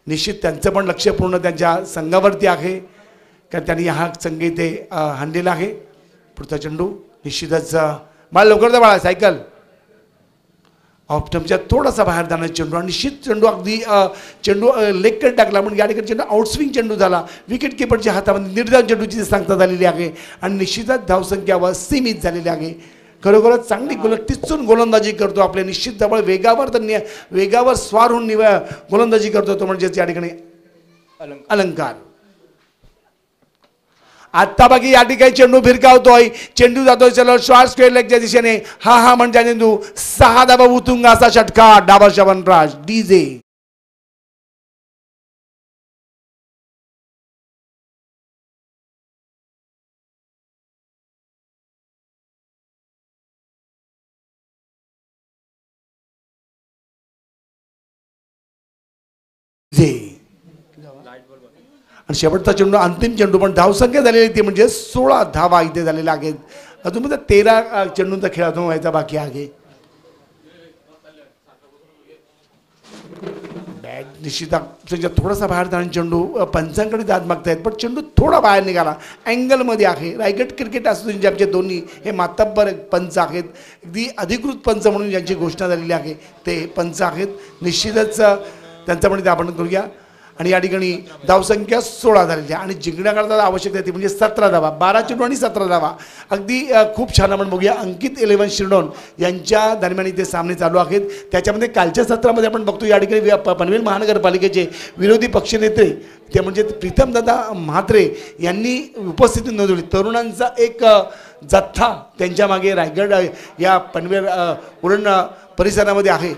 Speaker 3: निश्चित त्यांचं पण लक्ष पूर्ण त्यांच्या संघावरती आहे कारण त्यांनी हा संघ इथे हाणलेला आहे. पुढचा चेंडू निश्चितच बाळ लवकर बाळा सायकल ऑफटमच्या थोडासा बाहेर जाणारा चेंडू आणि निश्चित चेंडू अगदी चेंडू लेगकडे टाकला म्हणून या ठिकाणी चेंडू आउटस्विंग चेंडू झाला. विकेट किपरच्या हातामध्ये निर्धाव चेंडूची सांगता झालेली आहे आणि निश्चितच धावसंख्यावर सीमित झालेली आहे. खरोखरच चांगली टिचून गोलंदाजी करतो. आपल्या निश्चित जवळ वेगावर स्वार होऊन गोलंदाजी करतो तो म्हणजेच या ठिकाणी अलंकार. आत्ता बाकी या ठिकाणी चेंडू फिरकावतोय. चेंडू जातोय चलो शॉर्ट स्क्वेअर लेगच्या दिशेने. हा म्हणजे चेंडू 6 धावा उतुंग असा षटकार. डाबर शवनराज डीजे. आणि शेवटचा चेंडू अंतिम चेंडू पण धावसंख्या झालेली ती म्हणजे 16 धावा इथे झालेल्या आहेत. अजून म्हणजे 13 चेंडूंचा खेळातून व्हायचा बाकी आहे. बॅट निश्चित थोडासा बाहेर जाणारा चेंडू पंचांकडे जात मागतायत पण चेंडू थोडा बाहेर निघाला. अँगलमध्ये आहे. रायगड क्रिकेट असोसिएशनचे आमचे दोन्ही हे मातब्बर पंच आहेत. अगदी अधिकृत पंच म्हणून ज्यांची घोषणा झालेली आहे ते पंच आहेत. निश्चितच त्यांचं पण ते आपण करूया. आणि या ठिकाणी धावसंख्या 16 झालेली आहे आणि जिंकण्याकरता आवश्यक आहे ती म्हणजे 17 धावा. 12 चेंडू आणि 17 धावा. अगदी खूप छान आपण बघूया. अंकित 11 शिरडोन यांच्या दरम्यान इथे सामने चालू आहेत. त्याच्यामध्ये कालच्या सत्रामध्ये आपण बघतो या ठिकाणी पनवेल महानगरपालिकेचे विरोधी पक्षनेते ते म्हणजे प्रीतमदादा म्हात्रे यांनी उपस्थिती नोंदवली. तरुणांचा एक जथ्था त्यांच्या मागे रायगड या पनवेल उरण परिसरामध्ये आहे.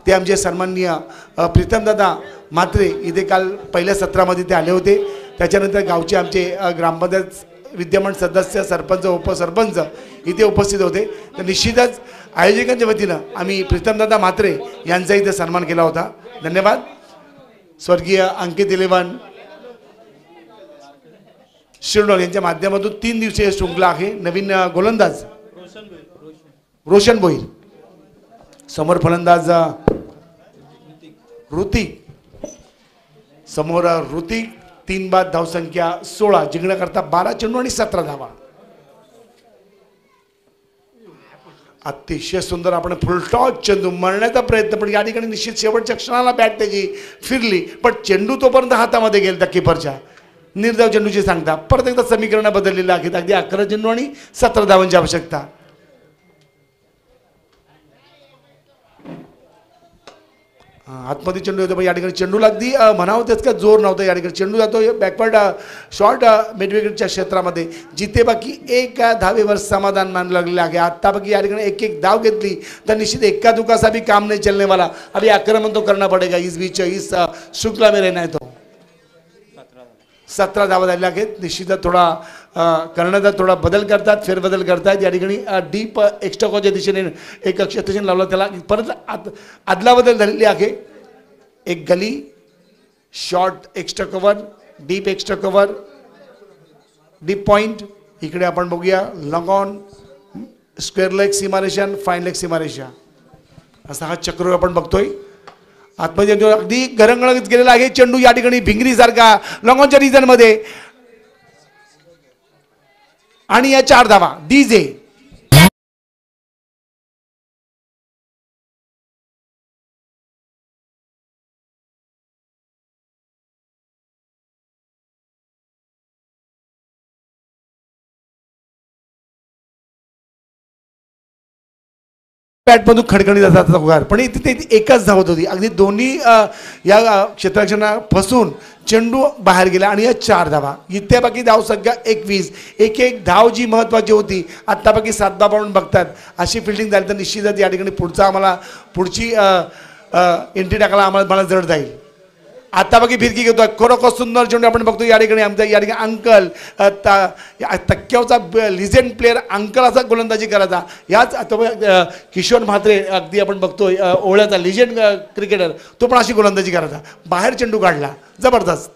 Speaker 3: ते आमचे सन्माननीय प्रीतमदादा म्हात्रे इथे काल पहिल्या सत्रामध्ये ते आले होते. त्याच्यानंतर गावचे आमचे ग्रामपंचायत विद्यमान सदस्य सरपंच उपसरपंच इथे उपस्थित होते. तर निश्चितच आयोजकांच्या वतीनं आम्ही प्रीतमदादा म्हात्रे यांचा इथे सन्मान केला होता. धन्यवाद. स्वर्गीय अंकित 11 शिरडोन यांच्या माध्यमातून 3 दिवसीय शृंखला आहे. नवीन गोलंदाज रोशन भोईर. समोर फलंदाज ऋतिक. समोर ऋतिक. 3 बाद धावसंख्या 16. जिंकण्याकरता 12 चेंडू आणि 17 धावा. अतिशय सुंदर आपण फुलटॉस चेंडू मारण्याचा प्रयत्न, पण या ठिकाणी निश्चित शेवटच्या क्षणाला बॅट त्याची फिरली, पण चेंडू तोपर्यंत हातामध्ये गेला किपरच्या. निर्धाव चेंडूची सांगता परत एकदा समीकरण बदललेलं आहेत. अगदी 11 चेंडू आणि 17 धावांची आवश्यकता. आतमध्ये चेंडू येतो, पण या ठिकाणी चेंडूला अगदी म्हणावं त्याच का जोर नव्हता. या ठिकाणी चेंडू जातो बॅकवर्ड शॉर्ट मिडविकेटच्या क्षेत्रामध्ये. जिथे बाकी एक धावेवर समाधान मानलं लागलेलं आहे. आत्ता बाकी या ठिकाणी एक धाव घेतली तर निश्चित एका दुखासा भी काम नहीं चलने वाला. अभी आक्रमण तो करना पडेगा. इस बीच इस श्रृंखला में रहना है तो 17 धावा झालेल्या आहेत. निश्चितच थोडा करण्याचा थोडा बदल करतात, फेरबदल करतात. या ठिकाणी डीप एक्स्ट्राकोच्या दिशेने एक क्षेत्रक्षण लावलं, त्याला परत आदलाबदल झालेली आहे. एक gully short extra cover, deep extra cover, deep point. इकडे आपण बघूया लॉंग ऑन, स्क्वेअर लेग सीमारेषा, फाईन लेग सीमारेषा, असा हा चक्र आपण बघतोय. आतमध्ये अगदी घरंगळत गेलेला आहे चेंडू. या ठिकाणी भिंगरी सारखा लॉंगॉनच्या रिजन मध्ये, आणि या 4 धावा. डीजे बॅटमधून खडखडीत जातात उगार, पण तिथे एकच धावत होती. अगदी दोन्ही या क्षेत्ररक्षणा फसून चेंडू बाहेर गेला आणि या 4 धावा. इथे बाकी धाव संख्या 21. एक धाव जी महत्त्वाची होती आत्ता बाकी 7 धावा म्हणून बघतात. अशी फिल्डिंग झाली तर निश्चितच या ठिकाणी पुढची एंट्री टाकायला आम्हाला मला जड जाईल. आता बाकी फिरकी घेतोय, खरोखर सुंदर चेंडू आपण बघतो. या ठिकाणी आमचा या ठिकाणी अंकल तक्क्यावरचा लिजेंड प्लेअर अंकल असा गोलंदाजी करायचा. याच किशोर म्हात्रे अगदी आपण बघतोय ओळ्याचा लिजेंड क्रिकेटर, तो पण अशी गोलंदाजी करायचा. बाहेर चेंडू काढला, जबरदस्त.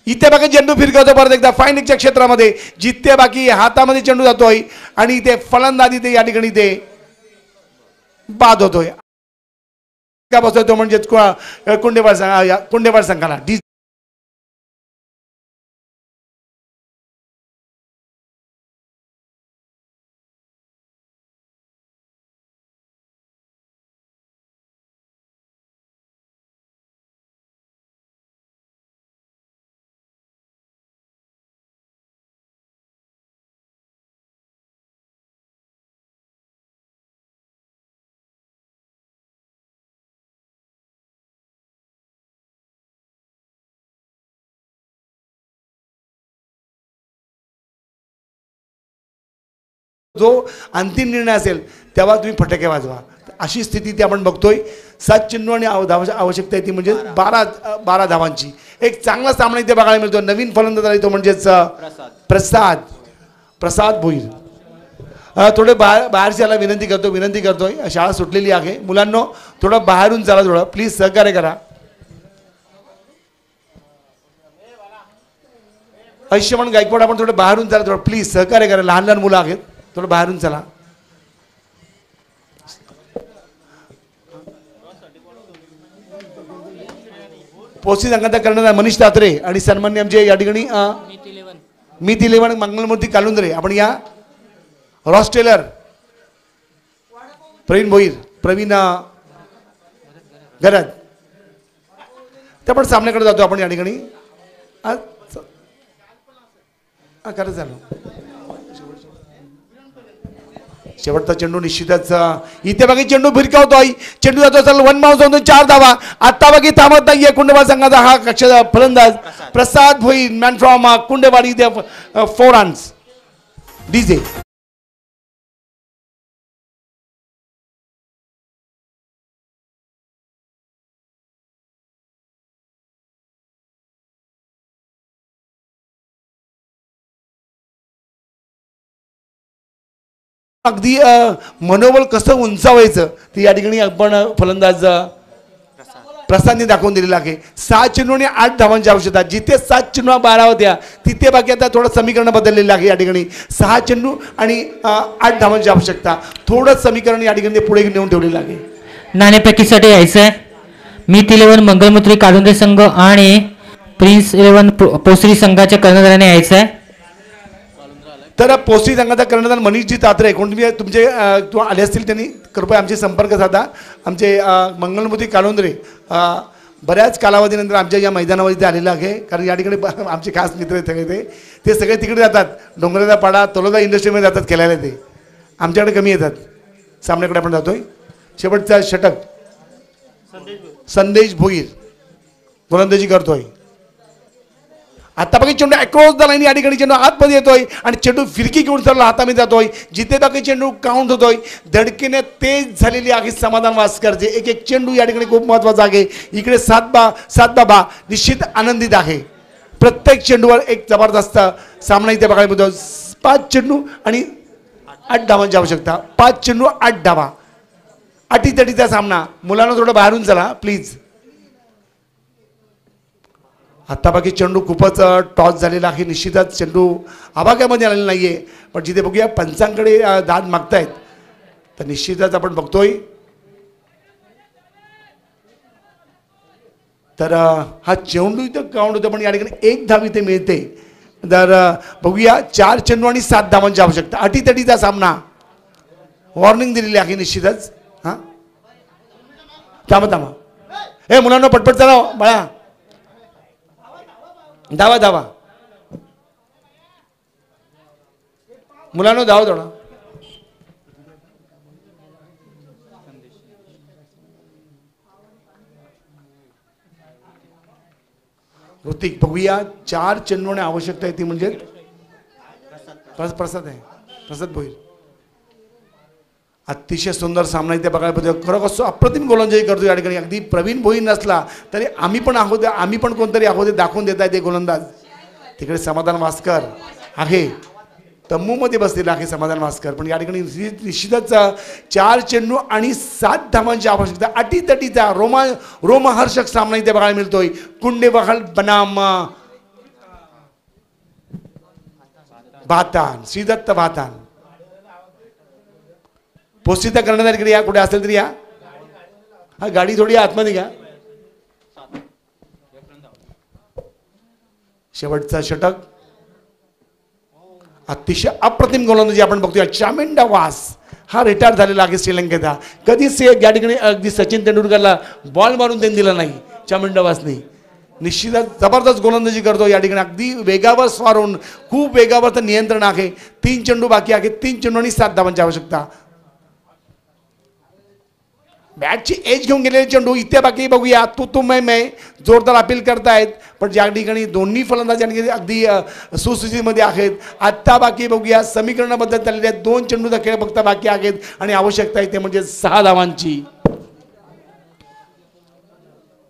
Speaker 3: इथे बाकी चेंडू फिरकवतो परत एकदा फाईन लेगच्या क्षेत्रामध्ये. जिथे बाकी हातामध्ये चेंडू जातोय आणि इथे फलंदाजी ते या ठिकाणी ते बाद होतोय. का बसतोय तो म्हणजे कुंडेवाड संघाला. जो अंतिम निर्णय असेल तेव्हा तुम्ही फटाके वाजवा, अशी स्थिती ती आपण बघतोय. 7 चेंडू आणि आवश्यकता आहे ती म्हणजे 12 धावांची. एक चांगला सामना इथे बघायला मिळतो. नवीन फलंदाज आला तो म्हणजेच प्रसाद भोईर. थोडे बाहेरची याला विनंती करतोय. शाळा सुटलेली आहे. मुलांनो थोडं बाहेरून चला, थोडं प्लीज सहकार्य करा. आयुष्यमान गायकवाड आपण थोडं बाहेरून चला, थोडं प्लीज सहकार्य करा. लहान मुलं आहेत, थोडं बाहेरून चला. पोस्टी संघाचा करणारा मनीष तात्रे आणि सन्मान्य आमचे या ठिकाणी मीत 11 मंगलमूर्ती कालुंद्रे. आपण या रॉस टेलर, प्रवीण गरज त्या पण सामन्याकडे जातो आपण या ठिकाणी. खरंच झालं. शेवटचा चेंडू निश्चितच इथे बाकी चेंडू भिरकावतोय. चेंडू जातो असेल 1 बाउन्स होतो, 4 धावा. आता बाकी थांबत नाहीये कुंडेवाड संघाचा हा कक्षाचा फलंदाज प्रसाद भोईर, मॅन फ्रॉम कुंडेवाड. इथे 4 रन्स. डीजे अगदी मनोबल कसं उंचावायचं ते या ठिकाणी आपण फलंदाज प्रसादने दाखवून दिलेलं आहे. 6 चेंडू आणि 8 धावांची आवश्यकता. जिथे 7 चेंडू 12 होत्या तिथे बाकी आता थोडं समीकरण बदललेलं आहे. या ठिकाणी 6 चेंडू आणि 8 धावांची आवश्यकता. थोडं समीकरण या ठिकाणी पुढे नेऊन ठेवलेलं आहे.
Speaker 4: नाणेफेकीसाठी यायचं आहे. मीत 11 मंगलमूत्री कालुंद्रे संघ आणि प्रिन्स 11 पोसरी संघाच्या कर्णधाराने यायचं आहे.
Speaker 3: तर पोस्टी संघाचा कर्णधार मनीषजी तात्रे कोणते तुमचे आले असतील त्यांनी कृपया आमचे संपर्क साधा. आमचे मंगलमूर्ती कालोंद्रे बऱ्याच कालावधीनंतर आमच्या या मैदानावर इथे आलेलं आहे, कारण या ठिकाणी आमचे खास मित्र आहेत सगळे. ते सगळे तिकडे जातात, डोंगराचा पाडा तलोदा इंडस्ट्रीमध्ये जातात खेळायला. ते आमच्याकडे कमी येतात. सामन्याकडे आपण जातोय. शेवटचा षटक संदेश भोईर गोलंदाजी करतोय. आता बाकी चेंडू अक्रॉस द लाईन, या ठिकाणी चेंडू आतमध्ये येतोय आणि चेंडू फिरकी घेऊन सरला हातामध्ये जातोय. जिथे बाकी चेंडू काउंट होतोय. धडकीने तेज झालेली आहे समाधान वास्करचे. एक एक चेंडू या ठिकाणी खूप महत्त्वाचा आहे. इकडे सात बाबा निश्चित आनंदित आहे. प्रत्येक चेंडूवर एक जबरदस्त सामना इथे बघायला मिळतो. 5 चेंडू आणि 8 धावांची आवश्यकता. 5 चेंडू 8 धावा. अटीतटीचा सामना. मुलांना थोडं बाहेरून चला प्लीज. आता बाकी चेंडू खूपच टॉस झालेला आहे. निश्चितच चेंडू आवाक्यामध्ये आलेला नाही आहे, पण जिथे बघूया पंचांकडे दाद मागतायत तर निश्चितच आपण बघतोय. तर हा चेंडू इथं काउंट होतं, पण या ठिकाणी 1 धाव इथे मिळते. तर बघूया 4 चेंडू आणि 7 धावांची आवश्यकता. अटीतटीचा सामना. वॉर्निंग दिलेली आहे निश्चितच. हां थांबा हे मुलांना पटपट चला बाळा. धावा मुलांना धावा थोडा. ऋतिक बघूया 4 चेंडू आवश्यकता आहे ती म्हणजे प्रसाद आहे. प्रसाद भोईर अतिशय सुंदर सामना इथे बघायला पाहिजे. खरोखर अप्रतिम गोलंदाजी करतो या ठिकाणी. अगदी प्रवीण भोईर नसला तरी आम्ही पण कोणतरी आहोत दाखवून देत आहे ते गोलंदाज. तिकडे समाधान वास्कर आहे, तम्मूमध्ये बसलेला आहे समाधान वास्कर. पण या ठिकाणी निश्चितच 4 चेंडू आणि 7 धावांची आवश्यकता. अटीतटीचा रोमहर्षक सामना इथे बघायला मिळतोय. कुंडेबहाल बनाम भातान, श्रीदत्त भातान. पोस्टीचा कर्णधार इकडे या, कुठे असेल तरी या. हा गाडी थोडी आतमध्ये घ्या. शेवटचा षटक. अतिशय अप्रतिम गोलंदाजी आपण बघतोय. चामिंडा वास हा रिटायर झालेला आहे श्रीलंकेचा. कधीच या ठिकाणी अगदी सचिन तेंडुलकरला बॉल मारून त्यांनी दिला नाही चामिंडा वासने. निश्चितच जबरदस्त गोलंदाजी करतो या ठिकाणी. अगदी वेगावर स्वार होऊन खूप वेगावर तर नियंत्रण आहे. 3 चेंडू बाकी आहे. 3 चेंडू आणि 7 धावांची आवश्यकता. बॅटची एज घेऊन गेलेले चेंडू इथे बाकी बघूया. तू मैं जोरदार अपील करतायत, पण ज्या ठिकाणी दोन्ही फलंदाज अगदी सुस्थितीमध्ये आहेत. आत्ता बाकी बघूया समीकरणाबद्दल चाललेले आहेत. 2 चेंडूचा खेळ फक्त बाकी आहेत आणि आवश्यकता आहे ते म्हणजे 6 धावांची.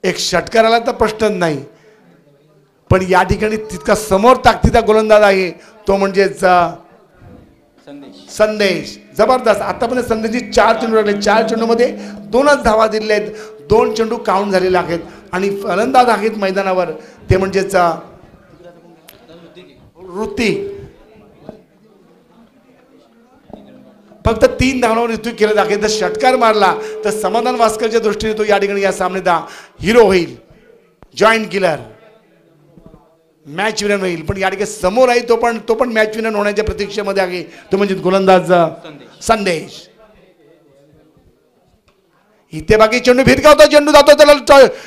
Speaker 3: एक षटकाराला तर प्रश्न नाही, पण या ठिकाणी तितका समोर ताकदीचा गोलंदाज आहे तो म्हणजे संदेश. जबरदस्त. आतापर्यंत संदेशची 4 चेंडू लागले. 4 चेंडूमध्ये 2च धावा दिलेल्या आहेत. 2 चेंडू काउंट झालेले आहेत आणि फलंदाज आहेत मैदानावर ते म्हणजेच ऋतिक. फक्त 3 धावांवर ऋतिक केलं आहे. जर षटकार मारला तर समाधान वास्करच्या दृष्टीने तो या ठिकाणी या सामन्याचा हिरो होईल, जॉईंट किलर, मॅच विनर होईल. पण या ठिकाणी समोर आहे तो पण मॅच विनर होण्याच्या प्रतीक्षेमध्ये आहे तो म्हणजे गोलंदाज संदेश. इथे बाकी चेंडू भिरकावतो. चेंडू जातो त्याला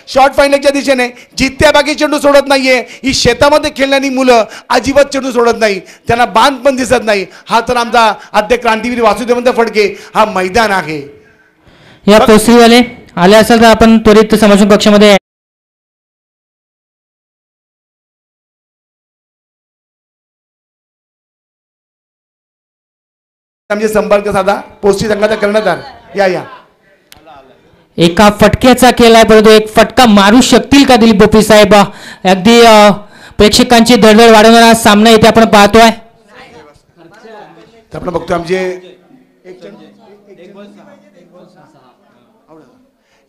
Speaker 3: शॉर्ट फायनलच्या दिशेने. जिथे बाकी चेंडू सोडत नाहीये. ही शेतामध्ये खेळणारी मुलं अजिबात चेंडू सोडत नाही. त्यांना बांध पण दिसत नाही. हा तर आमचा आद्य क्रांतीवीर वासुदेवंत फडके हा मैदान आहे.
Speaker 4: या पोस्टरीवाले आले असेल तर आपण त्वरित समजून कक्षामध्ये
Speaker 3: आमचे संपर्क साधा. पोस्टी संघाचा कर्णधार या.
Speaker 4: एका फटक्याचा केलाय, परंतु एक फटका मारू शकतील का दिलीप बोपी साहेब? अगदी प्रेक्षकांची धडधड वाढवणारा सामना इथे आपण पाहतोय.
Speaker 3: आपण बघतोय आमचे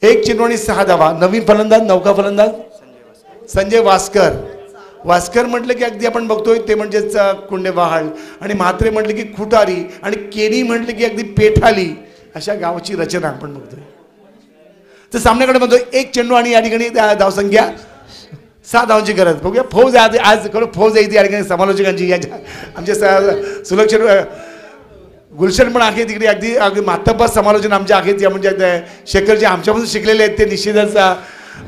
Speaker 3: 1 चेंडू आणि 6 धावा. नवीन फलंदाज, नौका फलंदाज संजय वास्कर म्हटलं की अगदी आपण बघतोय ते म्हणजेच कुंडेबहाळ, आणि म्हात्रे म्हटलं की खुटारी, आणि केनी म्हटलं की अगदी पेठाली. अशा गावाची रचना आपण बघतोय. तर सामन्याकडे म्हणतोय 1 चेंडू आणि या ठिकाणी धावसंख्या 6 धावांची गरज. बघूया फौज आज खरं फौज आहे ती या ठिकाणी समालोचकांची याच्या आमचे सुलक्षण गुलशन पण आहे तिकडे अगदी अगदी मातब्बर समालोचन आमचे आहेत या म्हणजे शेखरजी आमच्यापासून शिकलेले आहेत ते निश्चितच.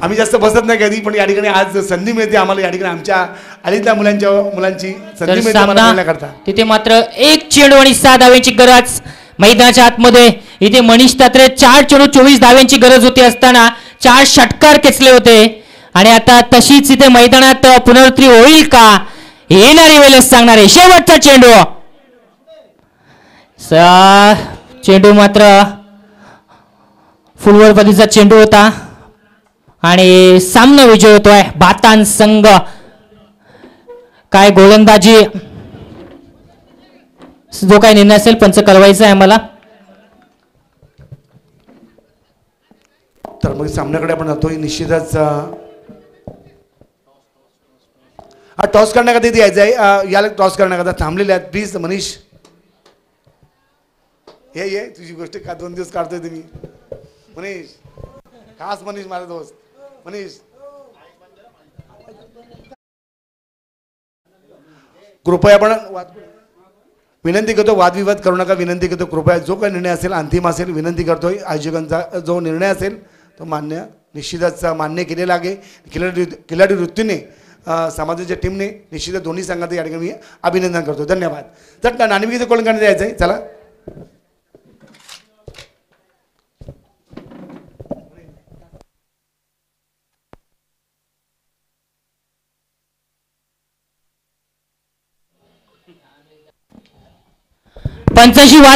Speaker 3: आम्ही जास्त बसत नाही कधी पण या ठिकाणी आज संधी मिळते आम्हाला या ठिकाणी आमच्या अलीतल्या मुलांची संधी मिळते मला करता.
Speaker 4: तिथे मात्र एक चेंडू आणि 6 धाव्यांची गरज मैदानाच्या आतमध्ये. इथे मनीष तात्रे 4 चेंडू 24 धाव्यांची गरज होती असताना 4 षटकार खेचले होते आणि आता तशीच इथे मैदानात पुनरावृत्ती होईल का येणारी वेळेस सांगणार आहे. शेवटचा चेंडू चेंडू मात्र फुलवर पद्धतीचा चेंडू होता आणि सामना विजय होतोय बातान संघ. काय गोलंदाजी जो काय निर्णय असेल पंच कळवायचा आहे आम्हाला.
Speaker 3: तर मग सामन्याकडे आपण जातोय निश्चितच. हा टॉस करण्याकरता इथे यायचं आहे. याला टॉस करण्याकरता थांबलेले आहेत प्लीज मनीष. ये तुझी गोष्ट का 2 दिवस काढतोय तुम्ही मनीष. खास मनीष माझा दोस्त मनीष. कृपया आपण विनंती करतो वादविवाद करू नका. विनंती करतो कृपया जो काही निर्णय असेल अंतिम असेल विनंती करतोय आयोजकांचा जो निर्णय असेल तो मान्य निश्चितच मान्य केलेला आहे. खिलाडी वृत्तीने समाजाच्या टीमने निश्चितच दोन्ही संघाचं या ठिकाणी मी अभिनंदन करतो. धन्यवाद. तर नाणेफेकीचं कोण करण्यात यायचं आहे. चला
Speaker 4: पंचाशी वाद